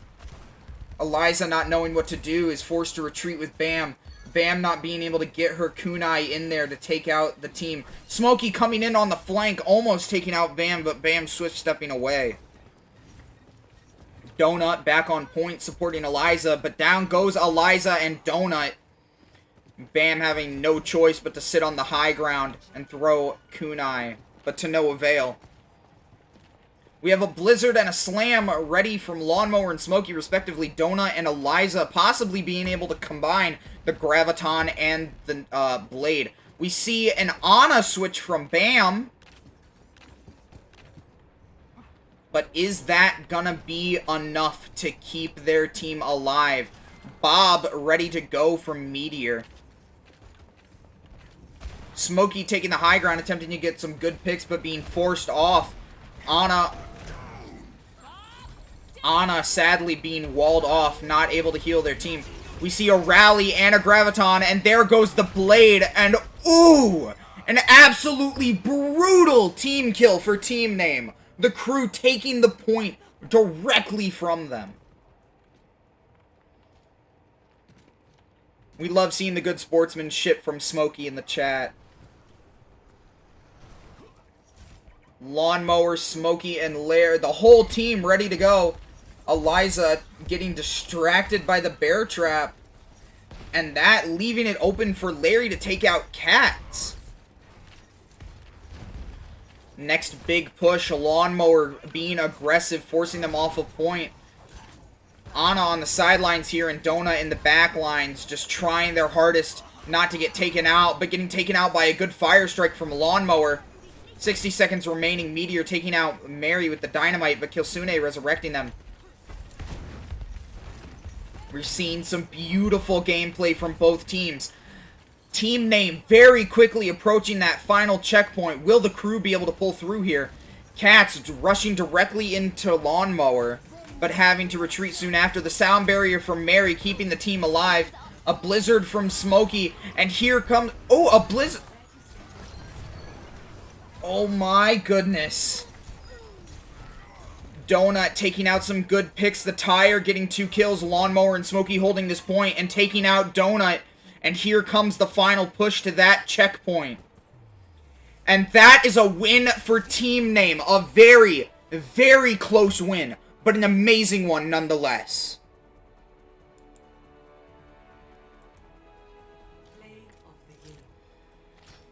Eliza, not knowing what to do, is forced to retreat with Bam. Bam not being able to get her kunai in there to take out the team. Smokey coming in on the flank, almost taking out Bam, but Bam swift stepping away. Donut back on point supporting Eliza, but down goes Eliza and Donut. Bam having no choice but to sit on the high ground and throw kunai, but to no avail. We have a Blizzard and a Slam ready from Lawnmower and Smokey, respectively. Donut and Eliza possibly being able to combine the Graviton and the Blade. We see an Ana switch from Bam. But is that gonna be enough to keep their team alive? Bob ready to go from Meteor. Smokey taking the high ground, attempting to get some good picks, but being forced off. Ana sadly being walled off, not able to heal their team. We see a rally and a Graviton, and there goes the Blade, and ooh! An absolutely brutal team kill for team name. The crew taking the point directly from them. We love seeing the good sportsmanship from Smokey in the chat. Lawnmower, Smokey, and Lair, the whole team ready to go. Eliza getting distracted by the bear trap. And that leaving it open for Larry to take out Cats. Next big push, a Lawnmower being aggressive, forcing them off of point. Ana on the sidelines here and Donut in the back lines, just trying their hardest not to get taken out, but getting taken out by a good fire strike from Lawnmower. 60 seconds remaining, Meteor taking out Mary with the dynamite, but Killsune resurrecting them. We're seeing some beautiful gameplay from both teams. Team name very quickly approaching that final checkpoint. Will the crew be able to pull through here? Cats rushing directly into Lawnmower, but having to retreat soon after. The sound barrier from Mary keeping the team alive. A Blizzard from Smokey, and here comes... Oh, a Blizzard... Oh my goodness. Donut taking out some good picks. The Tire getting 2 kills. Lawnmower and Smokey holding this point and taking out Donut. And here comes the final push to that checkpoint. And that is a win for team name. A very, very close win, but an amazing one nonetheless.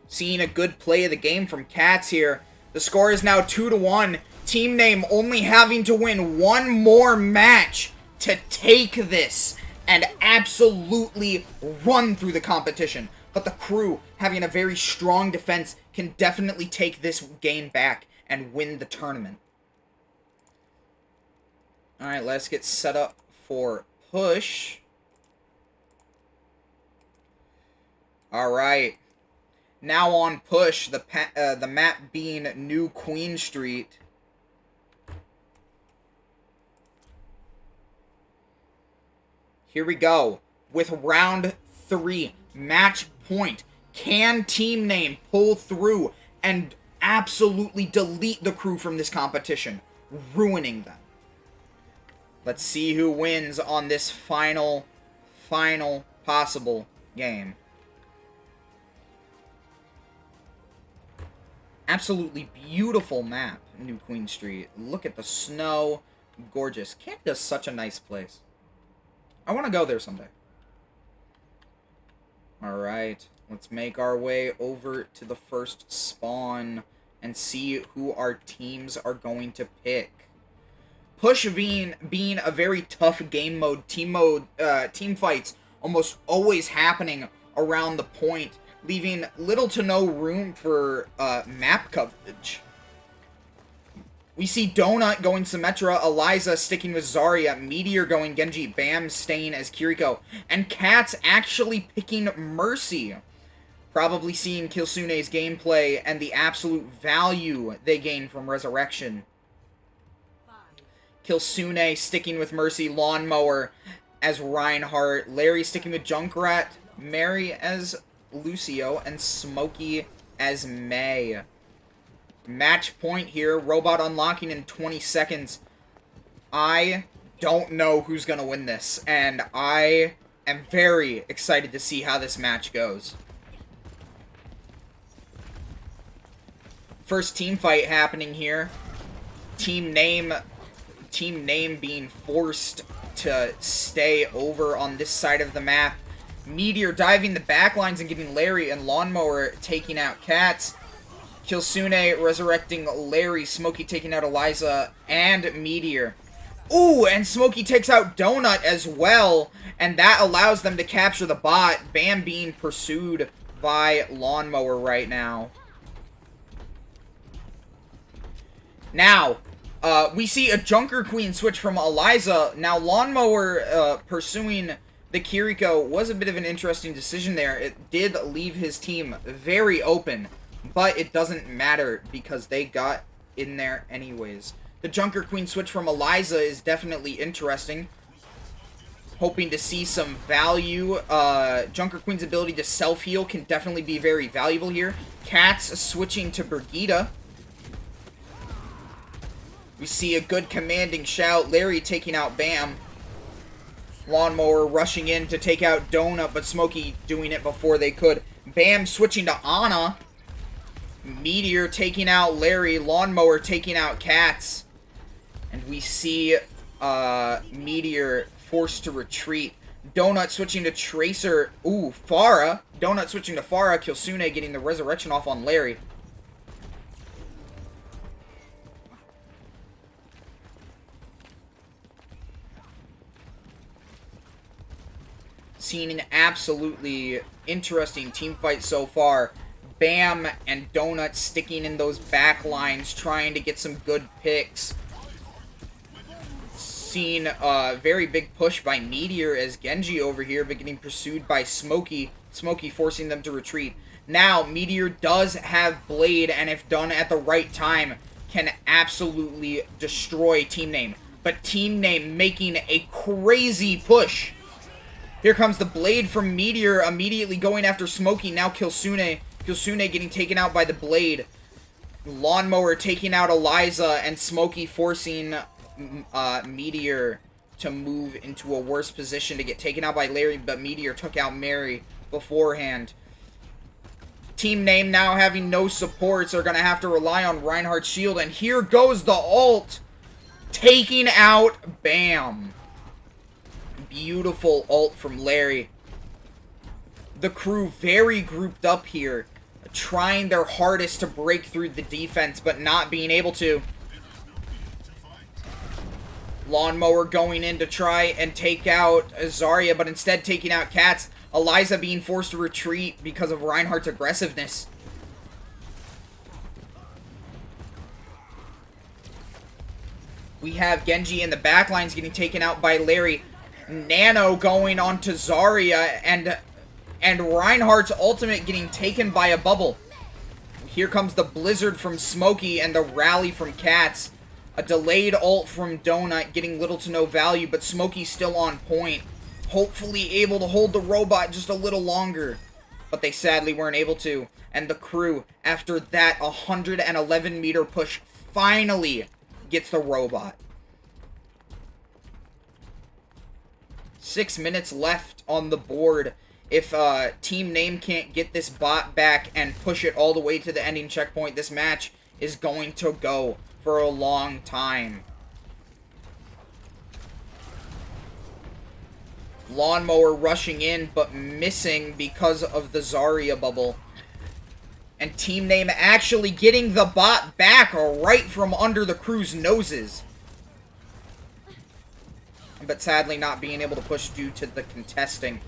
Seeing a good play of the game from Cats here. The score is now 2-1. Team name only having to win one more match to take this and absolutely run through the competition. But the crew, having a very strong defense, can definitely take this game back and win the tournament. Alright, let's get set up for push. Alright. Now on push, the map being New Queen Street. Here we go. With round 3, match point. Can team name pull through and absolutely delete the crew from this competition, ruining them? Let's see who wins on this final possible game. Absolutely beautiful map, New Queen Street. Look at the snow. Gorgeous. Canada's such a nice place. I want to go there someday. Alright. Let's make our way over to the first spawn and see who our teams are going to pick. Push being a very tough game mode, team fights almost always happening around the point, leaving little to no room for map coverage. We see Donut going Symmetra, Eliza sticking with Zarya, Meteor going Genji, Bam staying as Kiriko, and Cats actually picking Mercy. Probably seeing Killsune's gameplay and the absolute value they gain from Resurrection. Killsune sticking with Mercy, Lawnmower, as Reinhardt, Larry sticking with Junkrat, Mary as Lucio, and Smokey as May. Match point here, robot unlocking in 20 seconds. I don't know who's gonna win this, and I am very excited to see how this match goes. First team fight happening here. Team name being forced to stay over on this side of the map. Meteor diving the backlines and getting Larry, and Lawnmower taking out Cats. Kilsune resurrecting Larry, Smokey taking out Eliza, and Meteor. Ooh, and Smokey takes out Donut as well, and that allows them to capture the bot. Bam being pursued by Lawnmower right now. Now, we see a Junker Queen switch from Eliza. Now, Lawnmower pursuing the Kiriko was a bit of an interesting decision there. It did leave his team very open, but it doesn't matter because they got in there anyways. The Junker Queen switch from Eliza is definitely interesting. Hoping to see some value. Junker Queen's ability to self-heal can definitely be very valuable here. Cats switching to Brigitte. We see a good commanding shout. Larry taking out Bam. Lawnmower rushing in to take out Donut, but Smokey doing it before they could. Bam switching to Ana. Meteor taking out Larry. Lawnmower taking out Cats. And we see Meteor forced to retreat. Donut switching to Tracer. Ooh, Pharah. Donut switching to Pharah. Kilsune getting the resurrection off on Larry. Seen an absolutely interesting team fight so far. Bam and Donut sticking in those back lines, trying to get some good picks. Seen a very big push by Meteor as Genji over here, but getting pursued by Smokey. Smokey forcing them to retreat. Now, Meteor does have Blade, and if done at the right time, can absolutely destroy Team Name. But Team Name making a crazy push. Here comes the Blade from Meteor, immediately going after Smokey. Now Kilsune. Kilsune getting taken out by the Blade. Lawnmower taking out Eliza, and Smokey forcing Meteor to move into a worse position to get taken out by Larry, but Meteor took out Mary beforehand. Team Name now having no supports are going to have to rely on Reinhardt's shield, and here goes the ult, taking out Bam. Beautiful ult from Larry. The crew very grouped up here, trying their hardest to break through the defense, but not being able to. Lawnmower going in to try and take out Zarya, but instead taking out Cats. Eliza being forced to retreat because of Reinhardt's aggressiveness. We have Genji in the backlines getting taken out by Larry. Nano going on to Zarya, and Reinhardt's ultimate getting taken by a bubble. Here comes the Blizzard from Smokey and the rally from Cats. A delayed ult from Donut getting little to no value, but Smokey's still on point. Hopefully able to hold the robot just a little longer. But they sadly weren't able to. And the crew, after that 111 meter push, finally gets the robot. 6 minutes left on the board. If Team Name can't get this bot back and push it all the way to the ending checkpoint, this match is going to go for a long time. Lawnmower rushing in, but missing because of the Zarya bubble. And Team Name actually getting the bot back right from under the crew's noses. But sadly not being able to push due to the contesting.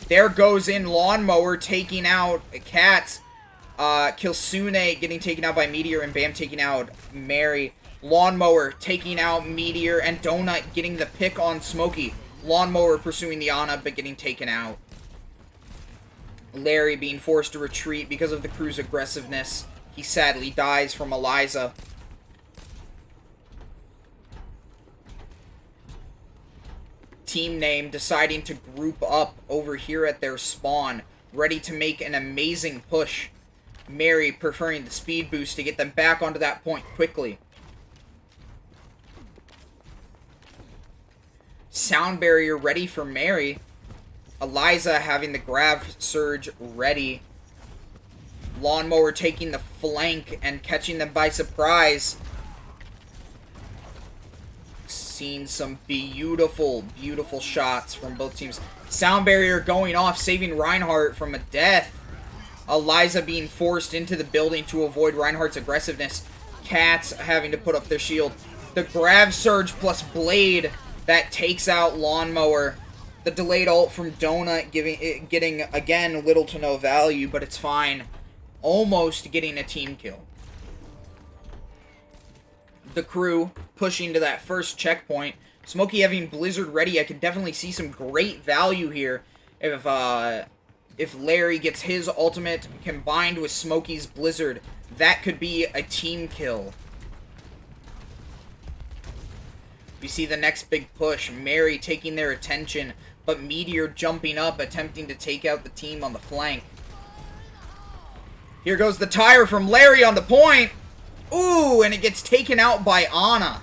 There goes in Lawnmower taking out Cats. Kilsune getting taken out by Meteor, and Bam taking out Mary. Lawnmower taking out Meteor, and Donut getting the pick on Smokey. Lawnmower pursuing the Ana, but getting taken out. Larry being forced to retreat because of the crew's aggressiveness. He sadly dies from Eliza. Team Name deciding to group up over here at their spawn, ready to make an amazing push. Mary preferring the speed boost to get them back onto that point quickly. Sound barrier ready for Mary. Eliza having the grav surge ready. Lawnmower taking the flank and catching them by surprise. Seen some beautiful, beautiful shots from both teams. Sound barrier going off, saving Reinhardt from a death. Eliza being forced into the building to avoid Reinhardt's aggressiveness. Cats having to put up their shield. The grav surge plus blade that takes out Lawnmower. The delayed ult from Donut getting again little to no value, but it's fine. Almost getting a team kill. The crew pushing to that first checkpoint. Smokey having Blizzard ready. I could definitely see some great value here if Larry gets his ultimate combined with Smokey's Blizzard. That could be a team kill. We see the next big push. Mary taking their attention, but Meteor jumping up, attempting to take out the team on the flank. Here goes the tire from Larry on the point. Ooh, and it gets taken out by Ana.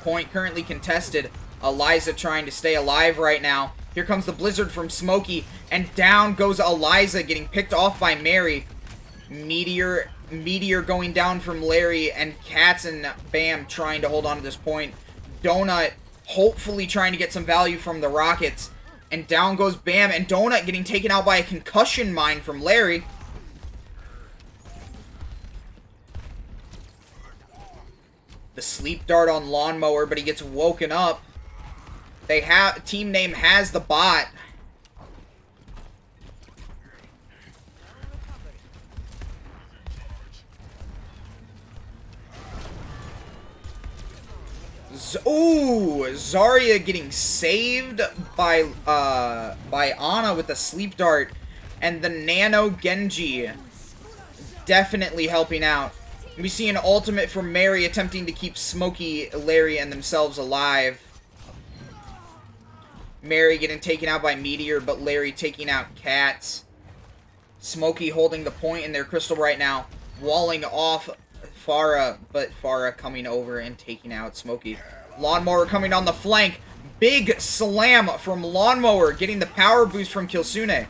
Point currently contested. Eliza trying to stay alive right now. Here comes the Blizzard from Smokey, and down goes Eliza, getting picked off by Mary. Meteor going down from Larry, and Cats and Bam trying to hold on to this point. Donut hopefully trying to get some value from the rockets. And down goes Bam, and Donut getting taken out by a concussion mine from Larry. The sleep dart on Lawnmower, but he gets woken up. Team Name has the bot. Ooh, Zarya getting saved by Ana with the sleep dart, and the Nano Genji definitely helping out. We see an ultimate from Mary attempting to keep Smokey, Larry, and themselves alive. Mary getting taken out by Meteor, but Larry taking out Cats. Smokey holding the point in their crystal right now, walling off Pharah, but Pharah coming over and taking out Smokey. Lawnmower coming on the flank. Big slam from Lawnmower, getting the power boost from Kilsune.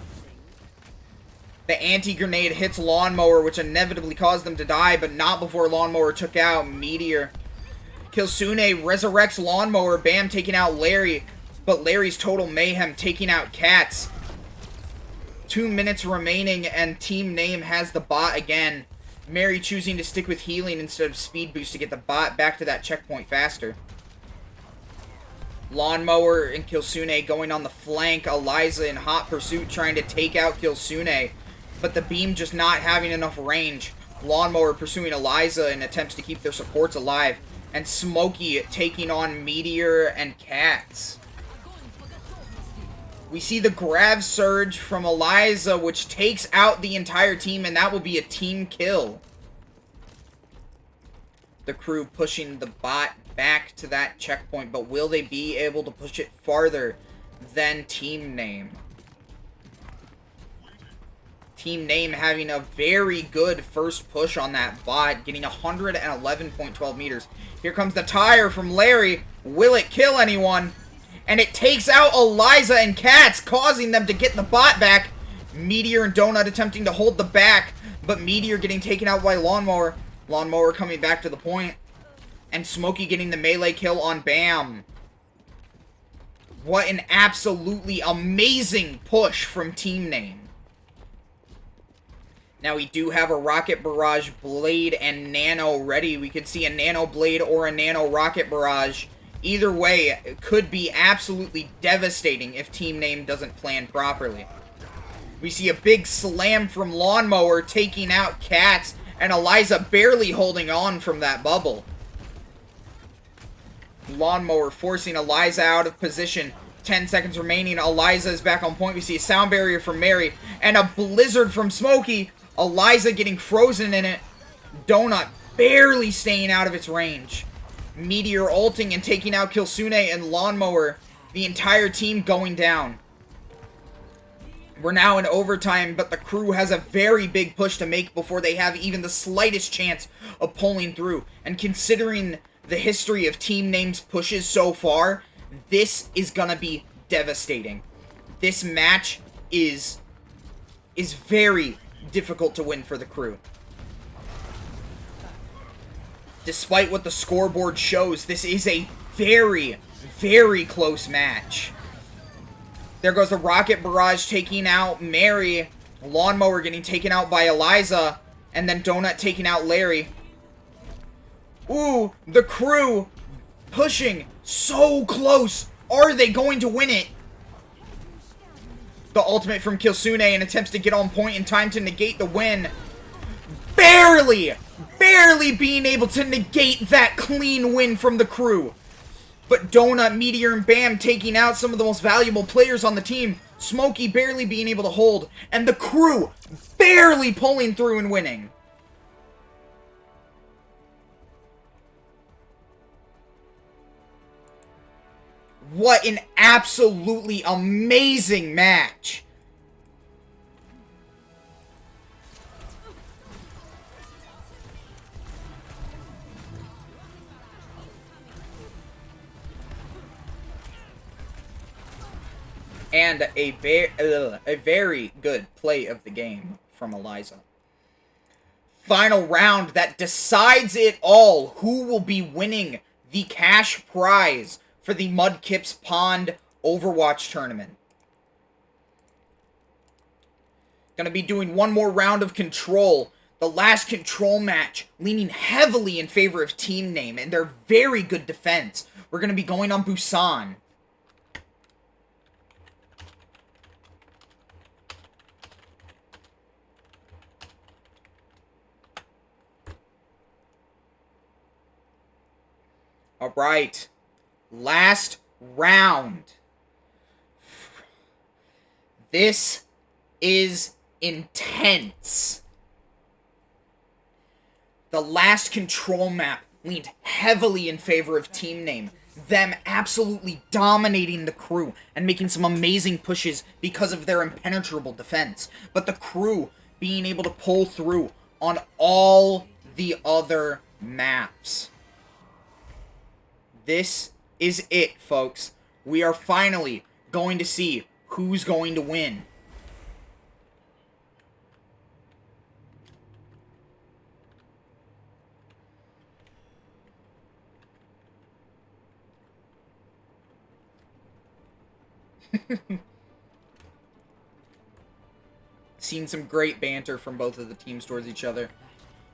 The anti-grenade hits Lawnmower, which inevitably caused them to die, but not before Lawnmower took out Meteor. Kilsune resurrects Lawnmower, Bam taking out Larry, but Larry's total mayhem taking out Cats. 2 minutes remaining, and Team Name has the bot again. Mary choosing to stick with healing instead of speed boost to get the bot back to that checkpoint faster. Lawnmower and Kilsune going on the flank. Eliza in hot pursuit trying to take out Kilsune, but the beam just not having enough range. Lawnmower pursuing Eliza in attempts to keep their supports alive. And Smokey taking on Meteor and Cats. We see the grav surge from Eliza, which takes out the entire team, and that will be a team kill. The crew pushing the bot back to that checkpoint, but will they be able to push it farther than Team Name? Team Name having a very good first push on that bot, getting 111.12 meters. Here comes the tire from Larry. Will it kill anyone? And it takes out Eliza and Cats, causing them to get the bot back. Meteor and Donut attempting to hold the back, but Meteor getting taken out by Lawnmower. Lawnmower coming back to the point. And Smokey getting the melee kill on Bam. What an absolutely amazing push from Team Name. Now we do have a Rocket Barrage Blade and Nano ready. We could see a Nano Blade or a Nano Rocket Barrage. Either way, it could be absolutely devastating if Team Name doesn't plan properly. We see a big slam from Lawnmower taking out Cats, and Eliza barely holding on from that bubble. Lawnmower forcing Eliza out of position. 10 seconds remaining. Eliza is back on point. We see a sound barrier from Mary, and a blizzard from Smokey. Eliza getting frozen in it. Donut barely staying out of its range. Meteor ulting and taking out Killsune and Lawnmower. The entire team going down. We're now in overtime, but the crew has a very big push to make before they have even the slightest chance of pulling through. And considering the history of team names pushes so far, this is gonna be devastating. This match is very difficult to win for the crew. Despite what the scoreboard shows, this is a very, very close match. There goes the Rocket Barrage taking out Mary. Lawnmower getting taken out by Eliza. And then Donut taking out Larry. Ooh, the crew pushing so close. Are they going to win it? The ultimate from Killsune and attempts to get on point in time to negate the win. Barely being able to negate that clean win from the crew. But Donut, Meteor, and Bam taking out some of the most valuable players on the team. Smokey barely being able to hold. And the crew barely pulling through and winning. What an absolutely amazing match. And a very good play of the game from Eliza. Final round that decides it all. Who will be winning the cash prize for the Mudkips Pond Overwatch tournament? Gonna be doing one more round of control. The last control match leaning heavily in favor of team name and their very good defense. We're gonna be going on Busan. Alright, last round. This is intense. The last control map leaned heavily in favor of team name. Them absolutely dominating the crew and making some amazing pushes because of their impenetrable defense. But the crew being able to pull through on all the other maps. This is it, folks. We are finally going to see who's going to win. Seen some great banter from both of the teams towards each other.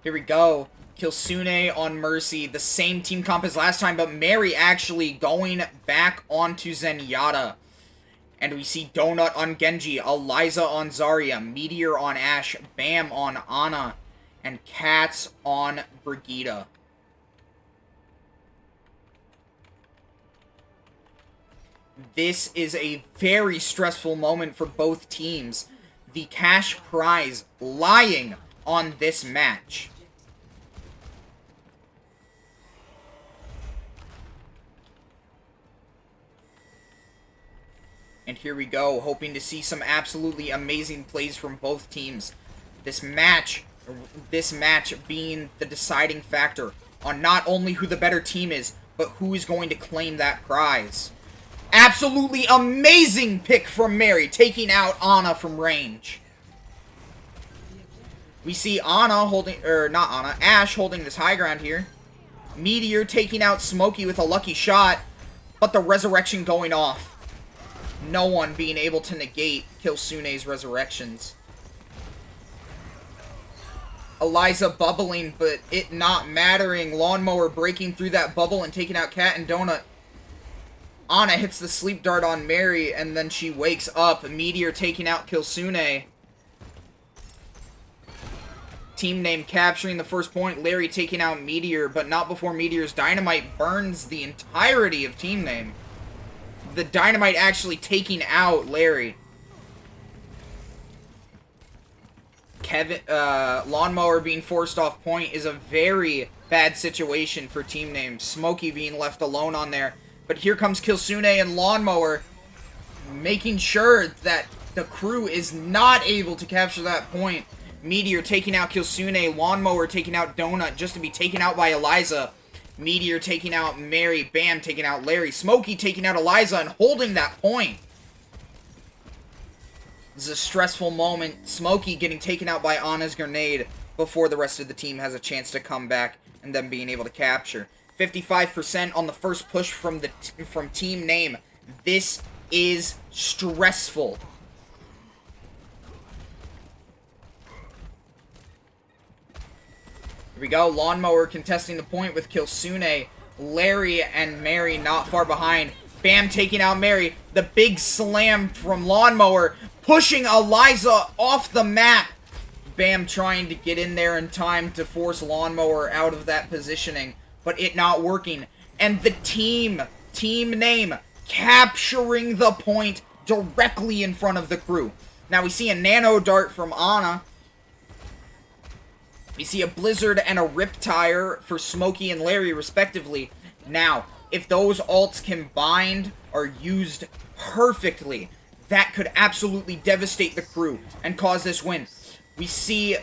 Here we go. Killsune on Mercy. The same team comp as last time, but Mary actually going back onto Zenyatta. And we see Donut on Genji, Eliza on Zarya, Meteor on Ashe, Bam on Ana, and Cats on Brigitte. This is a very stressful moment for both teams. The cash prize lying on this match. And here we go, hoping to see some absolutely amazing plays from both teams. This match being the deciding factor on not only who the better team is, but who is going to claim that prize. Absolutely amazing pick from Mary, taking out Ana from range. We see Ana holding, Ashe holding this high ground here. Meteor taking out Smokey with a lucky shot, but the resurrection going off. No one being able to negate Killsune's resurrections. Eliza bubbling, but it not mattering. Lawnmower breaking through that bubble and taking out Cat and Donut. Ana hits the sleep dart on Mary, and then she wakes up. Meteor taking out Killsune. Team name capturing the first point. Larry taking out Meteor, but not before Meteor's dynamite burns the entirety of team name. The dynamite actually taking out Larry. Lawnmower being forced off point is a very bad situation for team name. Smokey being left alone on there. But here comes Killsune and Lawnmower, making sure that the crew is not able to capture that point. Meteor taking out Killsune, Lawnmower taking out Donut, just to be taken out by Eliza. Meteor taking out Mary, Bam taking out Larry, Smokey taking out Eliza and holding that point. This is a stressful moment. Smokey getting taken out by Anna's grenade before the rest of the team has a chance to come back and then being able to capture. 55% on the first push from team name. This is stressful. Here we go. Lawnmower contesting the point with Killsune. Larry and Mary not far behind. Bam taking out Mary. The big slam from Lawnmower, pushing Eliza off the map. Bam trying to get in there in time to force Lawnmower out of that positioning, but it not working. And the team name, capturing the point directly in front of the crew. Now we see a nano dart from Anna. We see a blizzard and a riptire for Smokey and Larry respectively. Now, if those ults combined are used perfectly, that could absolutely devastate the crew and cause this win. We see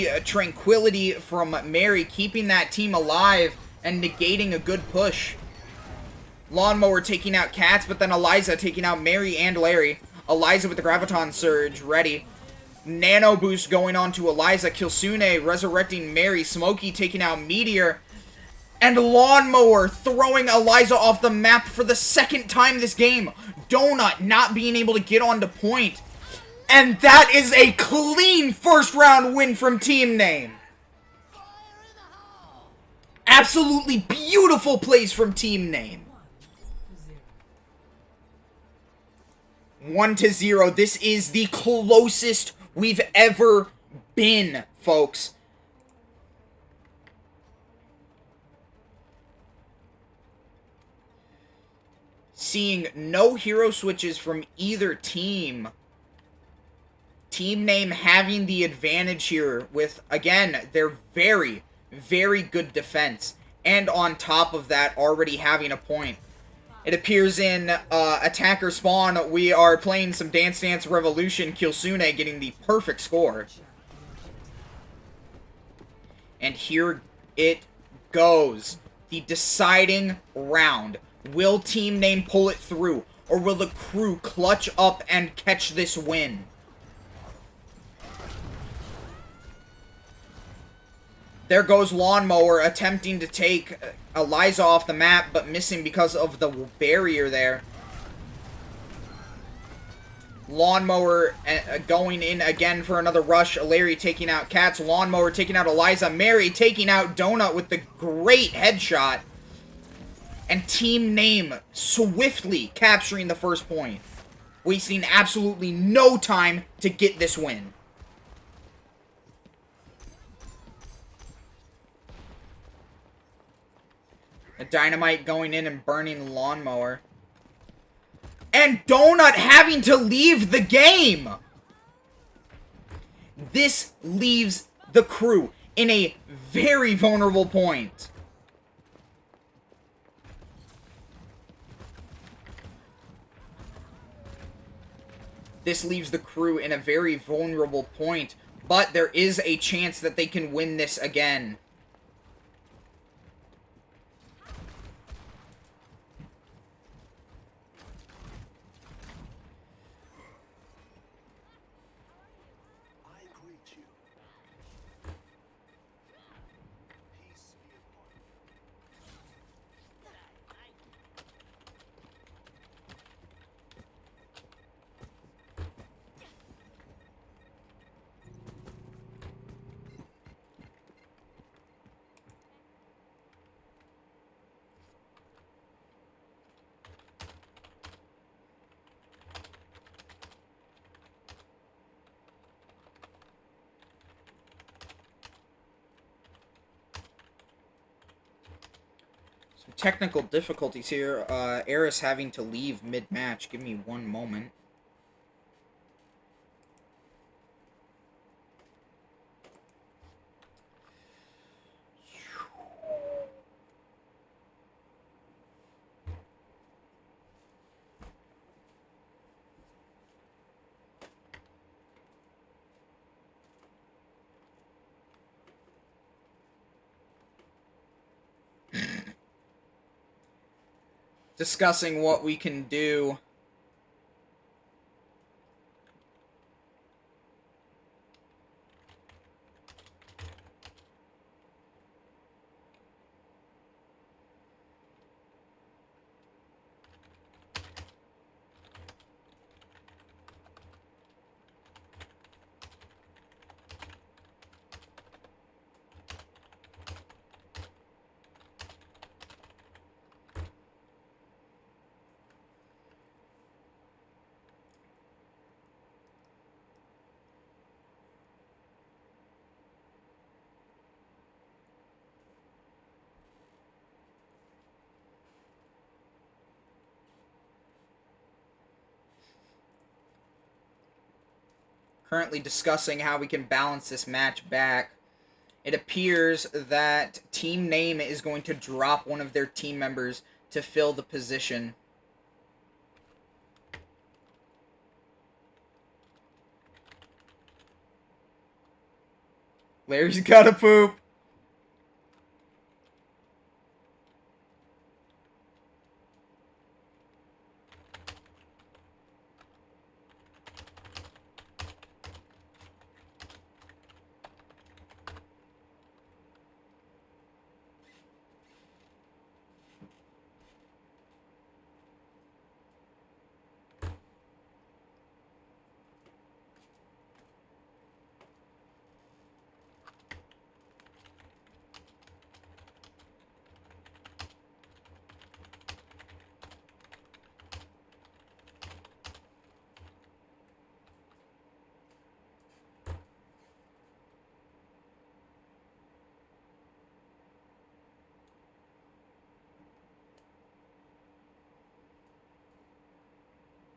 a tranquility from Mary, keeping that team alive and negating a good push. Lawnmower taking out Cats, but then Eliza taking out Mary and Larry. Eliza with the Graviton Surge ready. Nano Boost going on to Eliza. Killsune resurrecting Mary. Smokey taking out Meteor. And Lawnmower throwing Eliza off the map for the second time this game. Donut not being able to get onto point. And that is a clean first round win from team name. Absolutely beautiful plays from team name. 1-0. This is the closest we've ever been, folks. Seeing no hero switches from either team. Team name having the advantage here with, again, their very, very good defense. And on top of that, already having a point. It appears in Attacker Spawn, we are playing some Dance Dance Revolution. Killsune getting the perfect score. And here it goes. The deciding round. Will team name pull it through? Or will the crew clutch up and catch this win? There goes Lawnmower attempting to take Eliza off the map, but missing because of the barrier there. Lawnmower going in again for another rush. Larry taking out Cats. Lawnmower taking out Eliza. Mary taking out Donut with the great headshot. And team name swiftly capturing the first point. Wasting absolutely no time to get this win. A Dynamite going in and burning Lawnmower. And Donut having to leave the game! This leaves the crew in a very vulnerable point. This leaves the crew in a very vulnerable point, but there is a chance that they can win this again. Some technical difficulties here. Eris having to leave mid-match. Give me one moment. discussing what we can do. Currently discussing how we can balance this match back. It appears that Team Name is going to drop one of their team members to fill the position. Larry's gotta poop.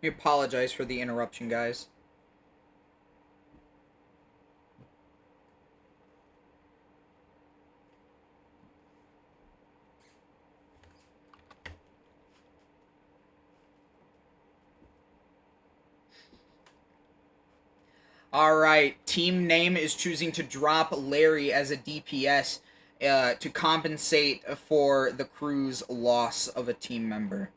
I apologize for the interruption, guys. Alright, Team Name is choosing to drop Larry as a DPS to compensate for the crew's loss of a team member.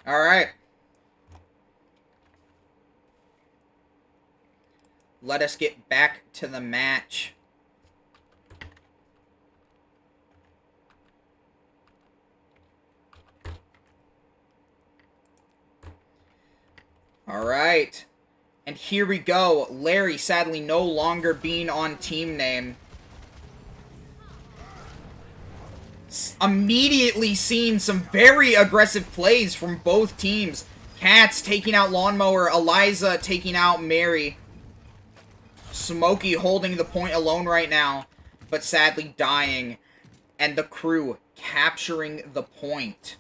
Alright. Let us get back to the match. Alright. And here we go. Larry sadly no longer being on Team Name. Immediately seeing some very aggressive plays from both teams. Cats taking out Lawnmower, Eliza taking out Mary. Smokey holding the point alone right now, but sadly dying. And the crew capturing the point.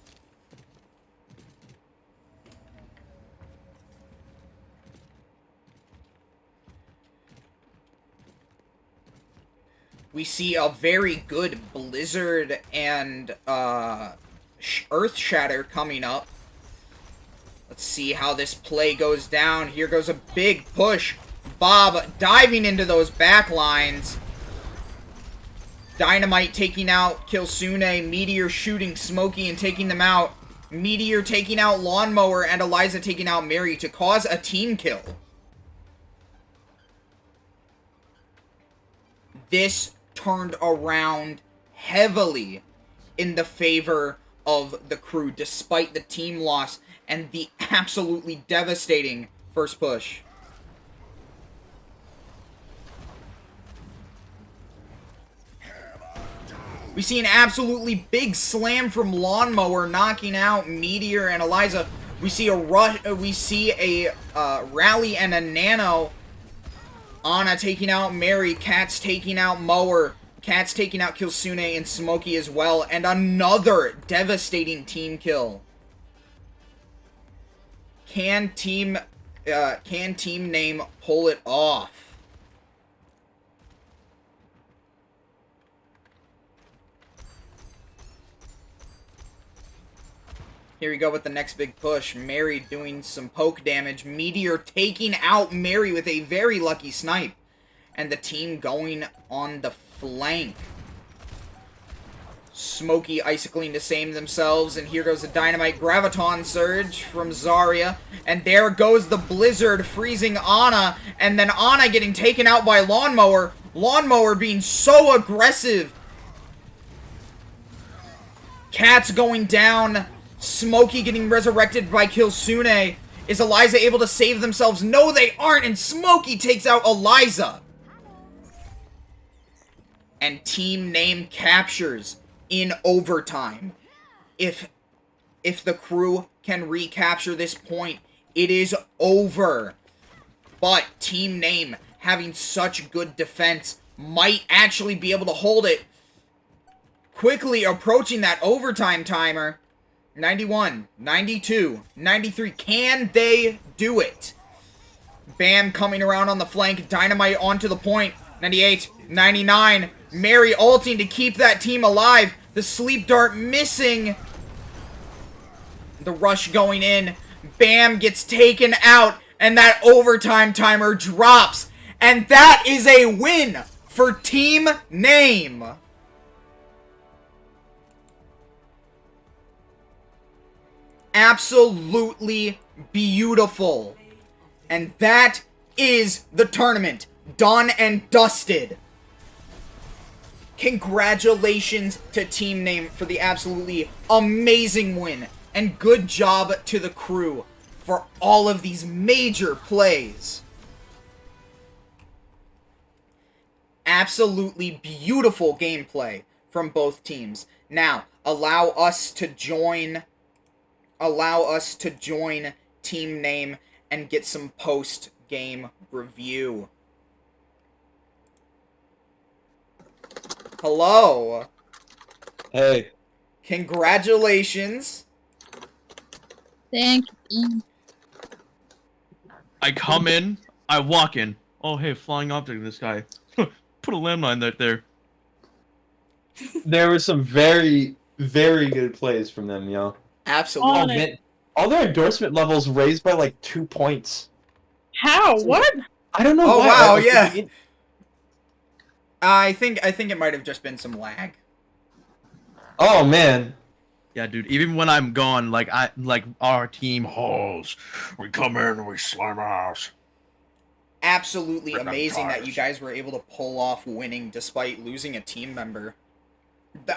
We see a very good Blizzard and Earth Shatter coming up. Let's see how this play goes down. Here goes a big push. Bob diving into those back lines. Dynamite taking out Kilsune. Meteor shooting Smokey and taking them out. Meteor taking out Lawnmower and Eliza taking out Mary to cause a team kill. This turned around heavily in the favor of the crew, despite the team loss and the absolutely devastating first push. We see an absolutely big slam from Lawnmower, knocking out Meteor and Eliza. We see a rush. We see a rally and a nano. Anna taking out Mary, Cats taking out Mower, Cats taking out Kilsune and Smokey as well, and another devastating team kill. Can team name pull it off? Here we go with the next big push. Mary doing some poke damage. Meteor taking out Mary with a very lucky snipe. And the team going on the flank. Smokey icicling to save themselves. And here goes the Dynamite Graviton Surge from Zarya. And there goes the Blizzard freezing Ana. And then Ana getting taken out by Lawnmower. Lawnmower being so aggressive. Cat's going down. Smokey getting resurrected by Killsune. Is Eliza able to save themselves? No, they aren't, and Smokey takes out Eliza. And team name captures in overtime. If the crew can recapture this point, it is over. But team name, having such good defense, might actually be able to hold it. Quickly approaching that overtime timer. 91, 92, 93. Can they do it? Bam coming around on the flank. Dynamite onto the point. 98, 99. Mary ulting to keep that team alive. The sleep dart missing. The rush going in. Bam gets taken out. And that overtime timer drops. And that is a win for Team Name. Absolutely beautiful. And that is the tournament. Done and dusted. Congratulations to Team Name for the absolutely amazing win. And good job to the crew for all of these major plays. Absolutely beautiful gameplay from both teams. Now, allow us to join Team Name and get some post-game review. Hello. Hey. Congratulations. Thank you. I come in, I walk in. Oh, hey, flying object in the sky. Put a landmine right there. There were some very, very good plays from them, yo. Absolutely. Oh, man. All their endorsement levels raised by like 2 points. How? What? I don't know Oh, why. wow, Like, yeah. I think it might have just been some lag. Oh, man. Yeah, dude, even when I'm gone, like our team halls, we come in and we slam ass. Absolutely Rip them amazing that tires. you guys were able to pull off winning despite losing a team member.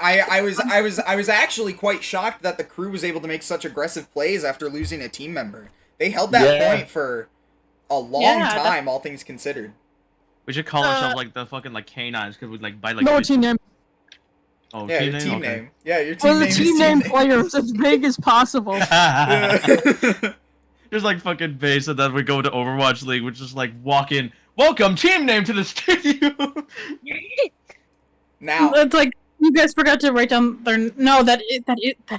I was actually quite shocked that the crew was able to make such aggressive plays after losing a team member. They held that point for a long time, all things considered. We should call ourselves like the fucking like canines because we like bite like. No team name. Oh, Yeah, team your name. team Okay. name. Yeah, your team Well, the name is team name players as big as possible. Yeah. Just like fucking base, and then we go to Overwatch League, which is like walk in. Welcome, team name to the stadium. Now, It's like you guys forgot to write down their. No, that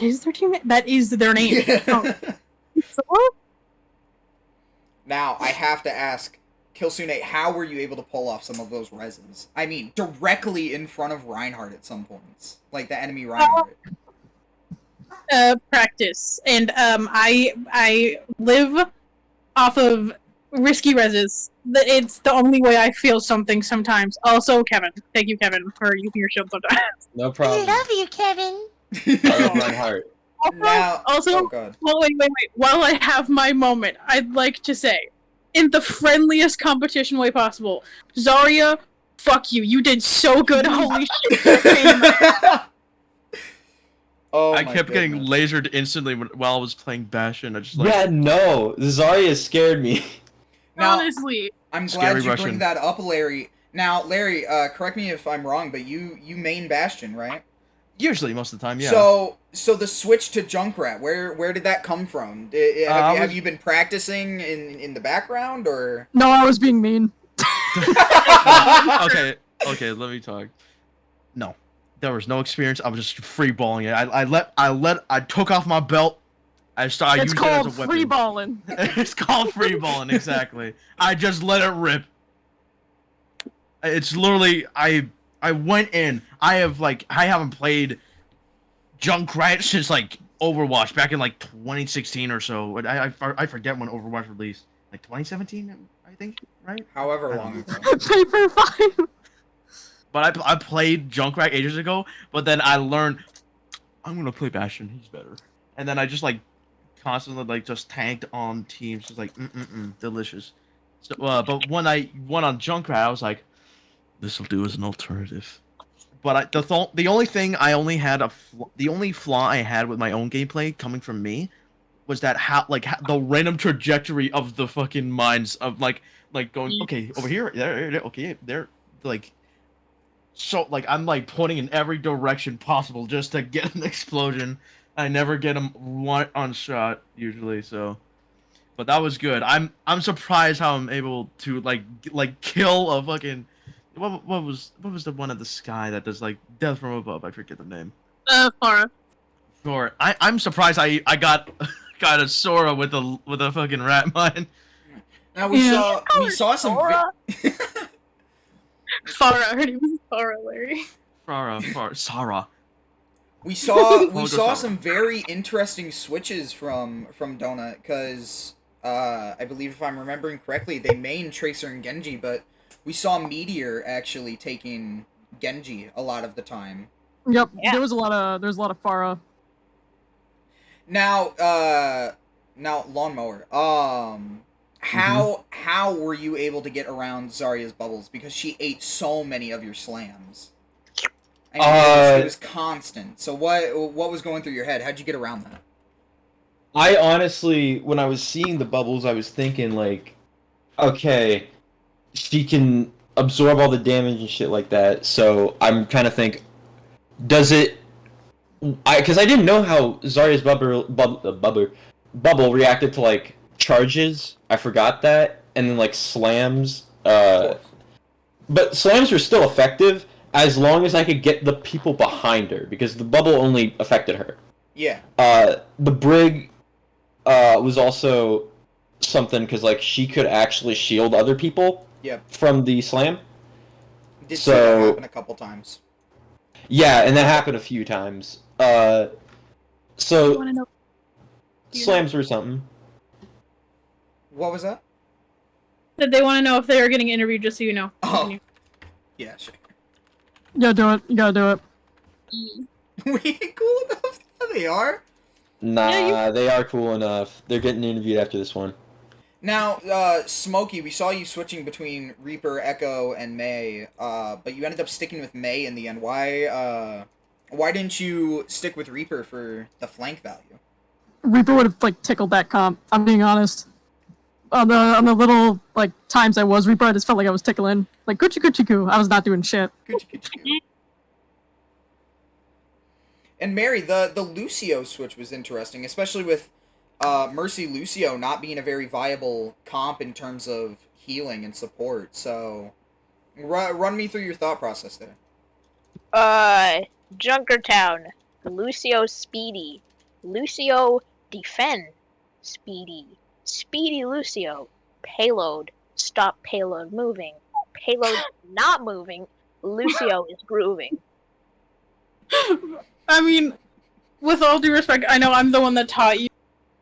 is their team. That is their name. Oh. So, now I have to ask, Killsune, how were you able to pull off some of those reses? I mean, directly in front of Reinhardt at some points, like the enemy Reinhardt. practice, and I live off of risky reses. It's the only way I feel something sometimes. Also, Kevin, thank you, Kevin, for using your shield sometimes. No problem. you, Kevin. I love my heart. Oh god. Well, wait. While I have my moment, I'd like to say, in the friendliest competition way possible, Zarya, fuck you. You did so good. Holy shit. Oh, I my kept getting goodness. lasered instantly while I was playing Bastion. I just like. Yeah, no. Zarya scared me. Now, Honestly. I'm Scary glad you Russian. bring that up, Larry. Now, Larry, correct me if I'm wrong, but you main Bastion, right? Usually, most of the time, yeah. So the switch to Junkrat, where did that come from? Have you been practicing in the background, or? No, I was being mean. okay, let me talk. No, there was no experience. I was just free balling it. I took off my belt, I It's used it as called a weapon. free balling. It's called free balling, exactly. I just let it rip. It's literally I went in. I haven't played Junkrat since like Overwatch back in like 2016 or so. I forget when Overwatch released. Like 2017, I think, right? However I long don't know. ago. Paper 5. But I played Junkrat ages ago. But then I learned I'm gonna play Bastion. He's better. And then I just like constantly like just tanked on teams. Just like delicious. So, but when I went on Junkrat, I was like, this will do as an alternative. But the only thing I only had the only flaw I had with my own gameplay coming from me was that the random trajectory of the fucking mines of like going okay over here there okay there like so like I'm like pointing in every direction possible just to get an explosion. I never get them one on shot usually, so but that was good. I'm surprised how I'm able to like kill a fucking what was the one in the sky that does like death from above? I forget the name. Farah. Sure. I'm surprised I got got a Sora with a fucking rat mine. Now we Yeah. saw some. Farah. Farah. Her name is Farah, Larry. Sarah. We saw Sarah. some very interesting switches from Donut because I believe if I'm remembering correctly, they main Tracer and Genji, but we saw Meteor actually taking Genji a lot of the time. Yep. Yeah. There was a lot of Farah. Now Lawnmower. How were you able to get around Zarya's bubbles? Because she ate so many of your slams. I mean, it was constant. So what was going through your head? How'd you get around that? I honestly, when I was seeing the bubbles, I was thinking like, okay, she can absorb all the damage and shit like that. So I'm kind of think, does it? Because I didn't know how Zarya's bubble reacted to like charges. I forgot that, and then like slams. But slams were still effective as long as I could get the people behind her, because the bubble only affected her. Yeah. The brig was also something because like she could actually shield other people. Yep. From the slam. Did see that happen a couple times. Yeah, and that happened a few times. So wanna know- slams were something. What was that? That they want to know if they are getting interviewed, just so you know. Oh. Yeah, sure. You gotta do it. You gotta do it. We ain't cool enough. Yeah, they are. Nah, Yeah, they are cool enough. They're getting interviewed after this one. Now, Smokey, we saw you switching between Reaper, Echo, and May, but you ended up sticking with May in the end. Why didn't you stick with Reaper for the flank value? Reaper would have like tickled that comp. I'm being honest. On the little like times I was Reaper, I just felt like I was tickling. Like Gucci Goo. I was not doing shit. And Mary, the Lucio switch was interesting, especially with Mercy Lucio not being a very viable comp in terms of healing and support. So, run me through your thought process there. Junkertown. Lucio Speedy. Lucio Defend. Speedy. Speedy Lucio. Payload. Stop payload moving. Payload not moving. Lucio is grooving. I mean, with all due respect, I know I'm the one that taught you,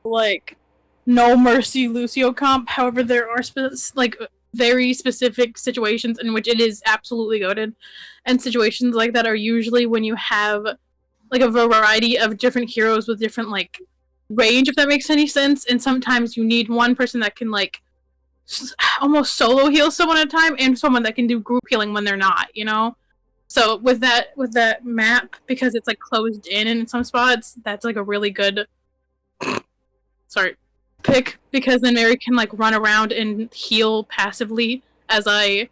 like, no mercy Lucio comp. However, there are very specific situations in which it is absolutely goated, and situations like that are usually when you have like a variety of different heroes with different like range, if that makes any sense. And sometimes you need one person that can like almost solo heal someone at a time, and someone that can do group healing when they're not, you know. So with that map, because it's like closed in some spots, that's like a really good pick, because then Mary can like run around and heal passively as I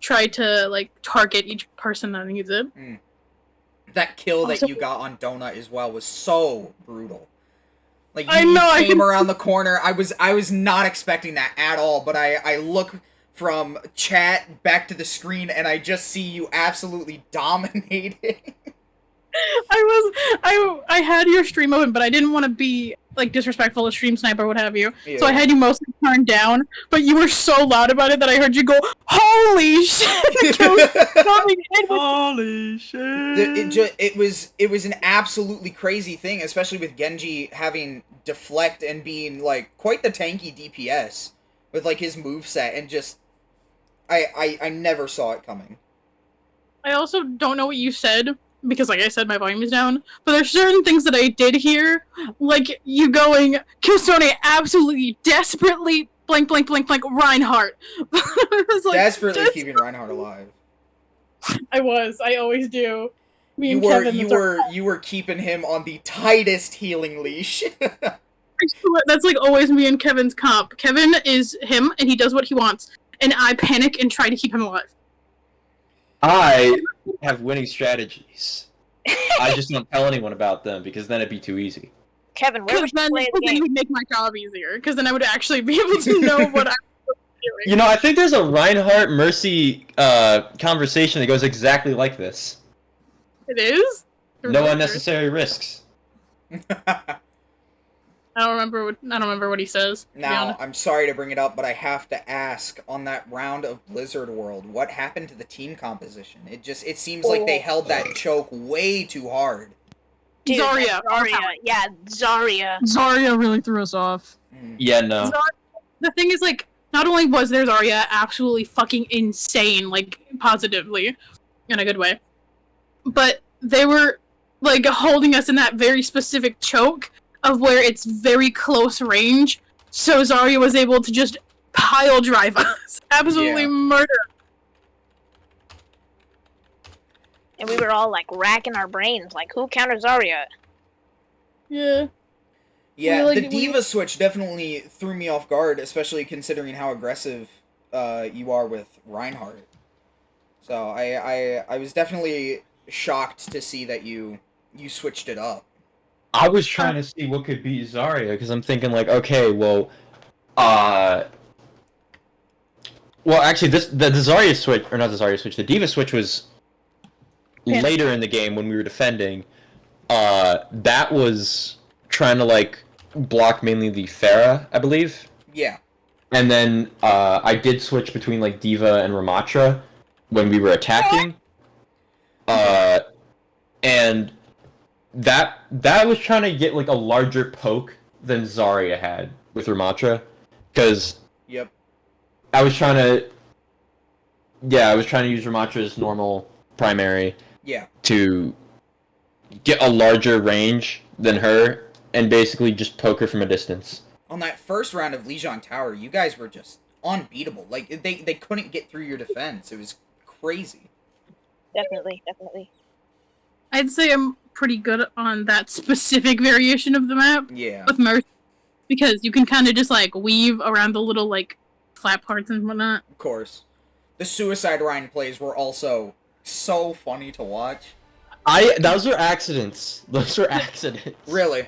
try to like target each person that needs it. That kill that Also- you got on Donut as well was so brutal. Like I you know, came around the corner. I was not expecting that at all, but I look from chat back to the screen and I just see you absolutely dominating. I had your stream open, but I didn't want to be like disrespectful to stream sniper, what have you. Yeah. So I had you mostly turned down, but you were so loud about it that I heard you go, "Holy shit!" The kill was coming in. Holy shit! It was an absolutely crazy thing, especially with Genji having deflect and being like quite the tanky DPS with like his moveset, and just I never saw it coming. I also don't know what you said because, like I said, my volume is down. But there's certain things that I did hear, like you going, "Killstone absolutely desperately blank blank blank blank Reinhardt." I was like, Desperately keeping Reinhardt alive. I always do. Me You and were Kevin, you were keeping him on the tightest healing leash. that's like always me and Kevin's comp. Kevin is him, and he does what he wants, and I panic and try to keep him alive. I have winning strategies. I just don't tell anyone about them because then it'd be too easy. Kevin, where Because would you then, play the it game? would make my job easier. Because then I would actually be able to know what I'm doing. You know, I think there's a Reinhardt Mercy conversation that goes exactly like this. It is? No unnecessary risks. I don't remember what he says. To be Now, honest. I'm sorry to bring it up, but I have to ask, on that round of Blizzard World, what happened to the team composition? It seems like they held that choke way too hard. Dude, Zarya. Yeah, Zarya. Zarya really threw us off. Yeah, no. The thing is, like, not only was there Zarya absolutely fucking insane, like, positively, in a good way, but they were, like, holding us in that very specific choke of where it's very close range, so Zarya was able to just pile drive us. Absolutely Yeah. murder. And we were all like racking our brains, like who counters Zarya? Yeah. Yeah, We, the like, Diva switch definitely threw me off guard, especially considering how aggressive you are with Reinhardt. So I was definitely shocked to see that you switched it up. I was trying to see what could beat Zarya because I'm thinking like, okay, well, actually, the Zarya switch, or not the Zarya switch, the Diva switch was later in the game when we were defending. That was trying to like block mainly the Pharah, I believe. Yeah. And then I did switch between like Diva and Ramatra when we were attacking. And that was trying to get like a larger poke than Zarya had with Ramatra, because Yep. I was trying to use Ramatra's normal primary Yeah. to get a larger range than her and basically just poke her from a distance. On that first round of Lijiang Tower, you guys were just unbeatable. Like they couldn't get through your defense. It was crazy. Definitely. I'd say I'm pretty good on that specific variation of the map Yeah. with Mercy, because you can kind of just like weave around the little like flat parts and whatnot. Of course. The Suicide Ryan plays were also so funny to watch. Those were accidents. Those were accidents. Really.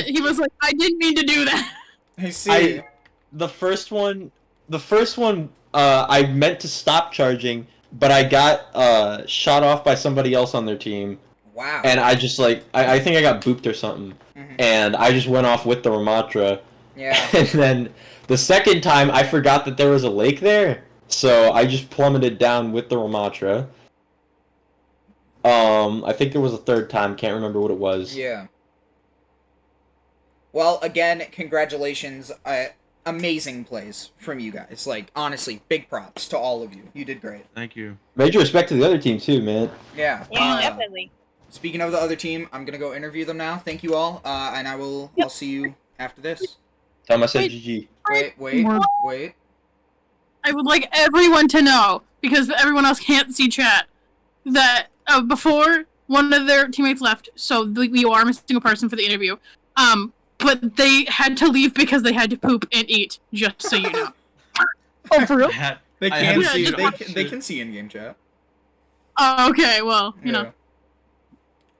He was like, "I didn't mean to do that." I see. The first one, I meant to stop charging, but I got shot off by somebody else on their team, Wow. and I just like I think I got booped or something, and I just went off with the Ramatra, Yeah. and then the second time I forgot that there was a lake there, so I just plummeted down with the Ramatra. I think there was a third time, can't remember what it was. Yeah. Well, again, congratulations. Amazing plays from you guys. Like, honestly, big props to all of you. You did great. Thank you. Major respect to the other team too, man. Yeah. Yeah, definitely. Speaking of the other team, I'm gonna go interview them now. Thank you all, and I'll see you after this. Tell them I said Wait. GG. Wait. I would like everyone to know, because everyone else can't see chat, that before one of their teammates left, so we are missing a person for the interview. But they had to leave because they had to poop and eat. Just so you know. Oh, for real? They I can had see. to They can see in-game chat. Oh, okay. Well, you know.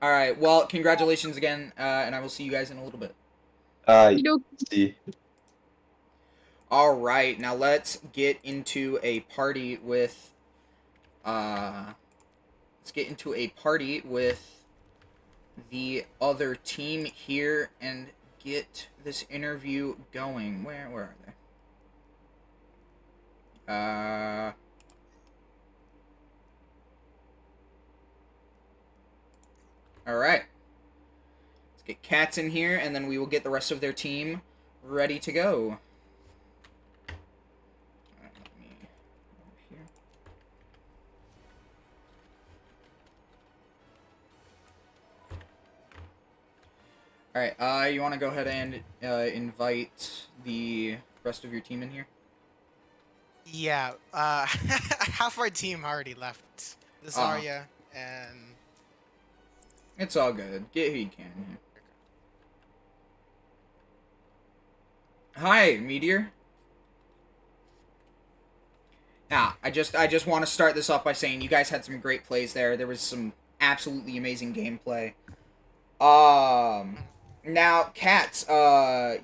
All right. Well, congratulations again, and I will see you guys in a little bit. You know, See. All right. Now let's get into a party with. Let's get into a party with the other team here and get this interview going. Where are they? Alright. Let's get Cats in here, and then we will get the rest of their team ready to go. Alright, let me over here. Alright, you want to go ahead and invite the rest of your team in here? Yeah, half our team already left. Zarya and... It's all good. Get who you can in here. Hi, Meteor. Now, I just want to start this off by saying you guys had some great plays there. There was some absolutely amazing gameplay. Now, Cats,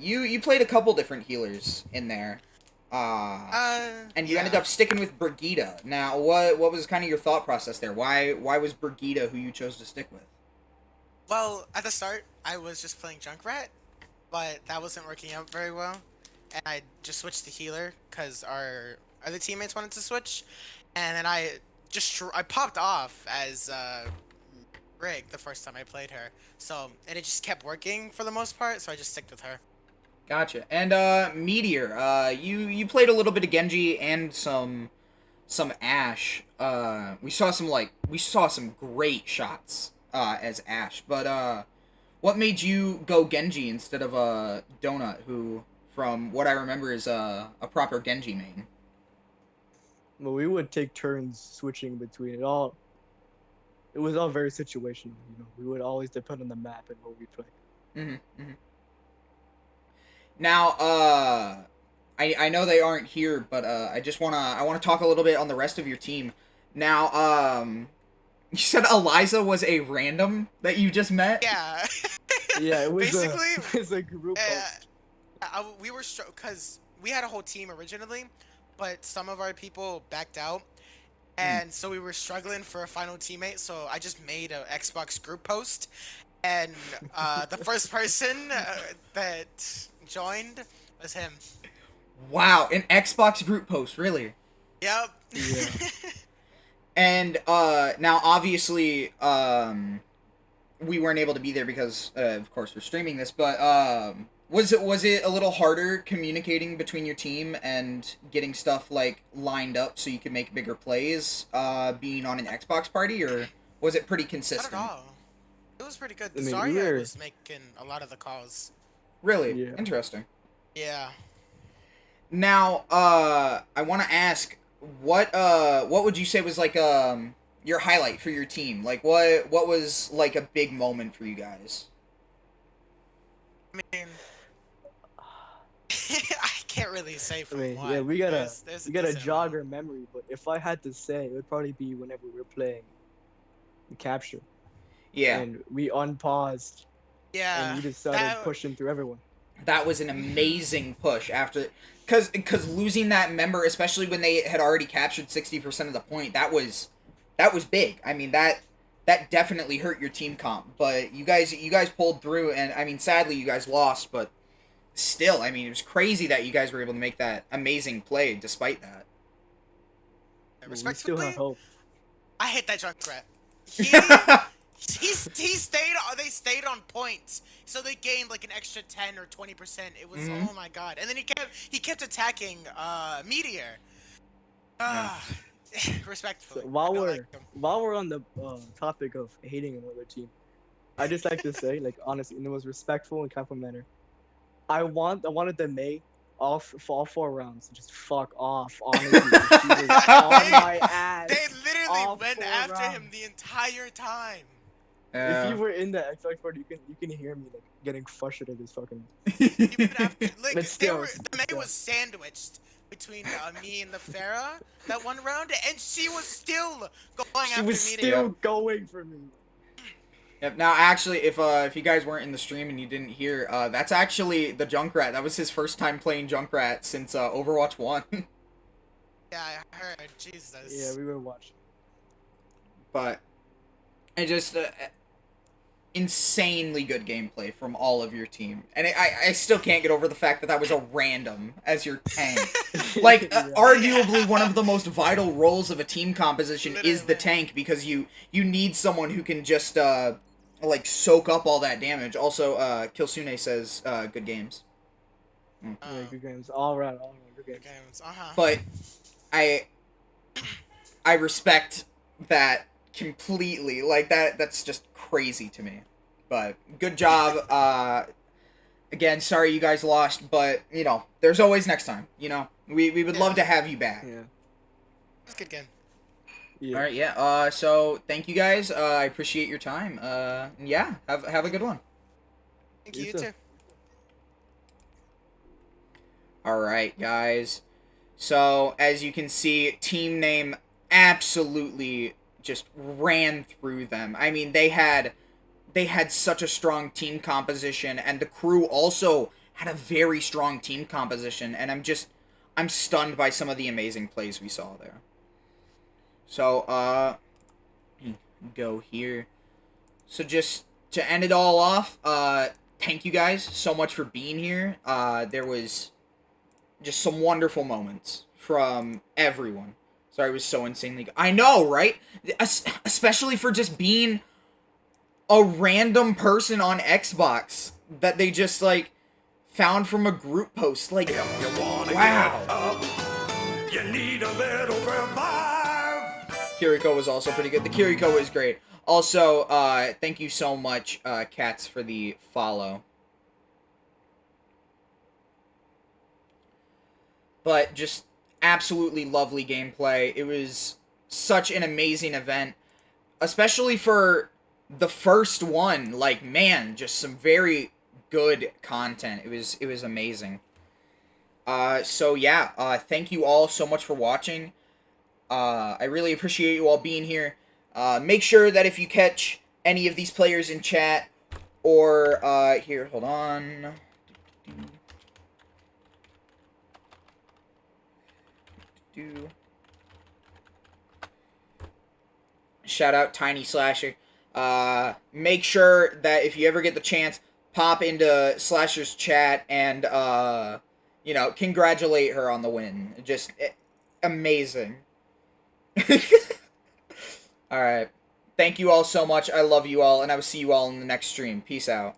you played a couple different healers in there. And you ended up sticking with Brigitte. Now, what was kind of your thought process there? Why was Brigitte who you chose to stick with? Well, at the start, I was just playing Junkrat, but that wasn't working out very well. And I just switched to healer, because our other teammates wanted to switch. And then I popped off as, Rig the first time I played her. So, and it just kept working for the most part, so I just stick with her. Gotcha. And, Meteor, you played a little bit of Genji and some Ashe. We saw some great shots, as Ashe. But, what made you go Genji instead of, Donut, who, from what I remember, is, a proper Genji main? Well, we would take turns switching between it all. It was all very situational, you know. We would always depend on the map and what we play. Mm-hmm. Now, I know they aren't here, but I wanna talk a little bit on the rest of your team. Now, you said Eliza was a random that you just met? Yeah. Yeah, it was basically it was a group post. We were because we had a whole team originally, but some of our people backed out, and so we were struggling for a final teammate. So I just made an Xbox group post, and the first person that joined was him. Wow, an Xbox group post, really? Yep. Yeah. And now obviously we weren't able to be there because of course we're streaming this, but was it a little harder communicating between your team and getting stuff like lined up so you could make bigger plays being on an Xbox party, or was it pretty consistent? Not at all. It was pretty good. I mean, Zarya was making a lot of the calls. Really? Yeah. Interesting. Yeah. Now, I want to ask, what would you say was like your highlight for your team? Like, what was like a big moment for you guys? I mean, I can't really say I from mean, what. yeah, we gotta decent jog amount. our memory, but if I had to say, it would probably be whenever we were playing the capture. Yeah, And we unpaused Yeah. and we just started that- pushing through everyone. that was an amazing push after, cause losing that member, especially when they had already captured 60% of the point, that was big. I mean, that definitely hurt your team comp, but you guys pulled through, and I mean, sadly you guys lost, but still, I mean, it was crazy that you guys were able to make that amazing play despite that. But we still Respectfully, have hope. I hate that Junkrat. He they stayed on points, so they gained like an extra 10 or 20%. It was oh my god, and then he kept attacking Meteor. Respectfully. So I while don't we're like him. on the topic of hating another team, I just like to say, like, honestly, in the most respectful and complimentary, I wanted the May for all 4 rounds to just fuck off. Honestly, she was on my ass. They literally all went 4 after him rounds. the entire time. If you were in the Xbox party, you can hear me like getting frustrated as fucking. Even after, like, But still, the May was sandwiched between me and the Farah that one round, and she was still going She after was Meteor. still going for me. Yep. Now, actually, if you guys weren't in the stream and you didn't hear, that's actually the Junkrat. That was his first time playing Junkrat since Overwatch 1. Yeah, I heard. Jesus. Yeah, we were watching. But I just insanely good gameplay from all of your team. And I still can't get over the fact that that was a random as your tank. Like, Yeah. arguably one of the most vital roles of a team composition is the Literally. tank, because you need someone who can just, like, soak up all that damage. Also, Kilsune says, good games. Yeah, good games. All around, good Good games. games. But I respect that completely. Like, that's just crazy to me. But good job. Again, sorry you guys lost, but you know, there's always next time. You know, we would love to have you back. Yeah. It's a good game. Yeah. All right, yeah. So thank you guys. I appreciate your time. Yeah. Have a good one. Thank You you, too. too. All right, guys. So as you can see, team name absolutely just ran through them. I mean, they had such a strong team composition, and the crew also had a very strong team composition, and I'm stunned by some of the amazing plays we saw there. So, go here. So just to end it all off, thank you guys so much for being here. There was just some wonderful moments from everyone. Sorry, it was so insanely good. I know, right? Especially for just being a random person on Xbox that they just, like, found from a group post. Like, wow. You need a little revive. Kiriko was also pretty good. The Kiriko is great. Also, thank you so much, Cats, for the follow. But just absolutely lovely gameplay. It was such an amazing event, especially for the first one. Like, man, just some very good content. It was amazing. So yeah, thank you all so much for watching. I really appreciate you all being here. Make sure that if you catch any of these players in chat, or here, hold on. Shout out Tiny Slasher. Make sure that if you ever get the chance, pop into Slasher's chat and you know, congratulate her on the win. Just amazing. Alright. Thank you all so much. I love you all, and I will see you all in the next stream. Peace out.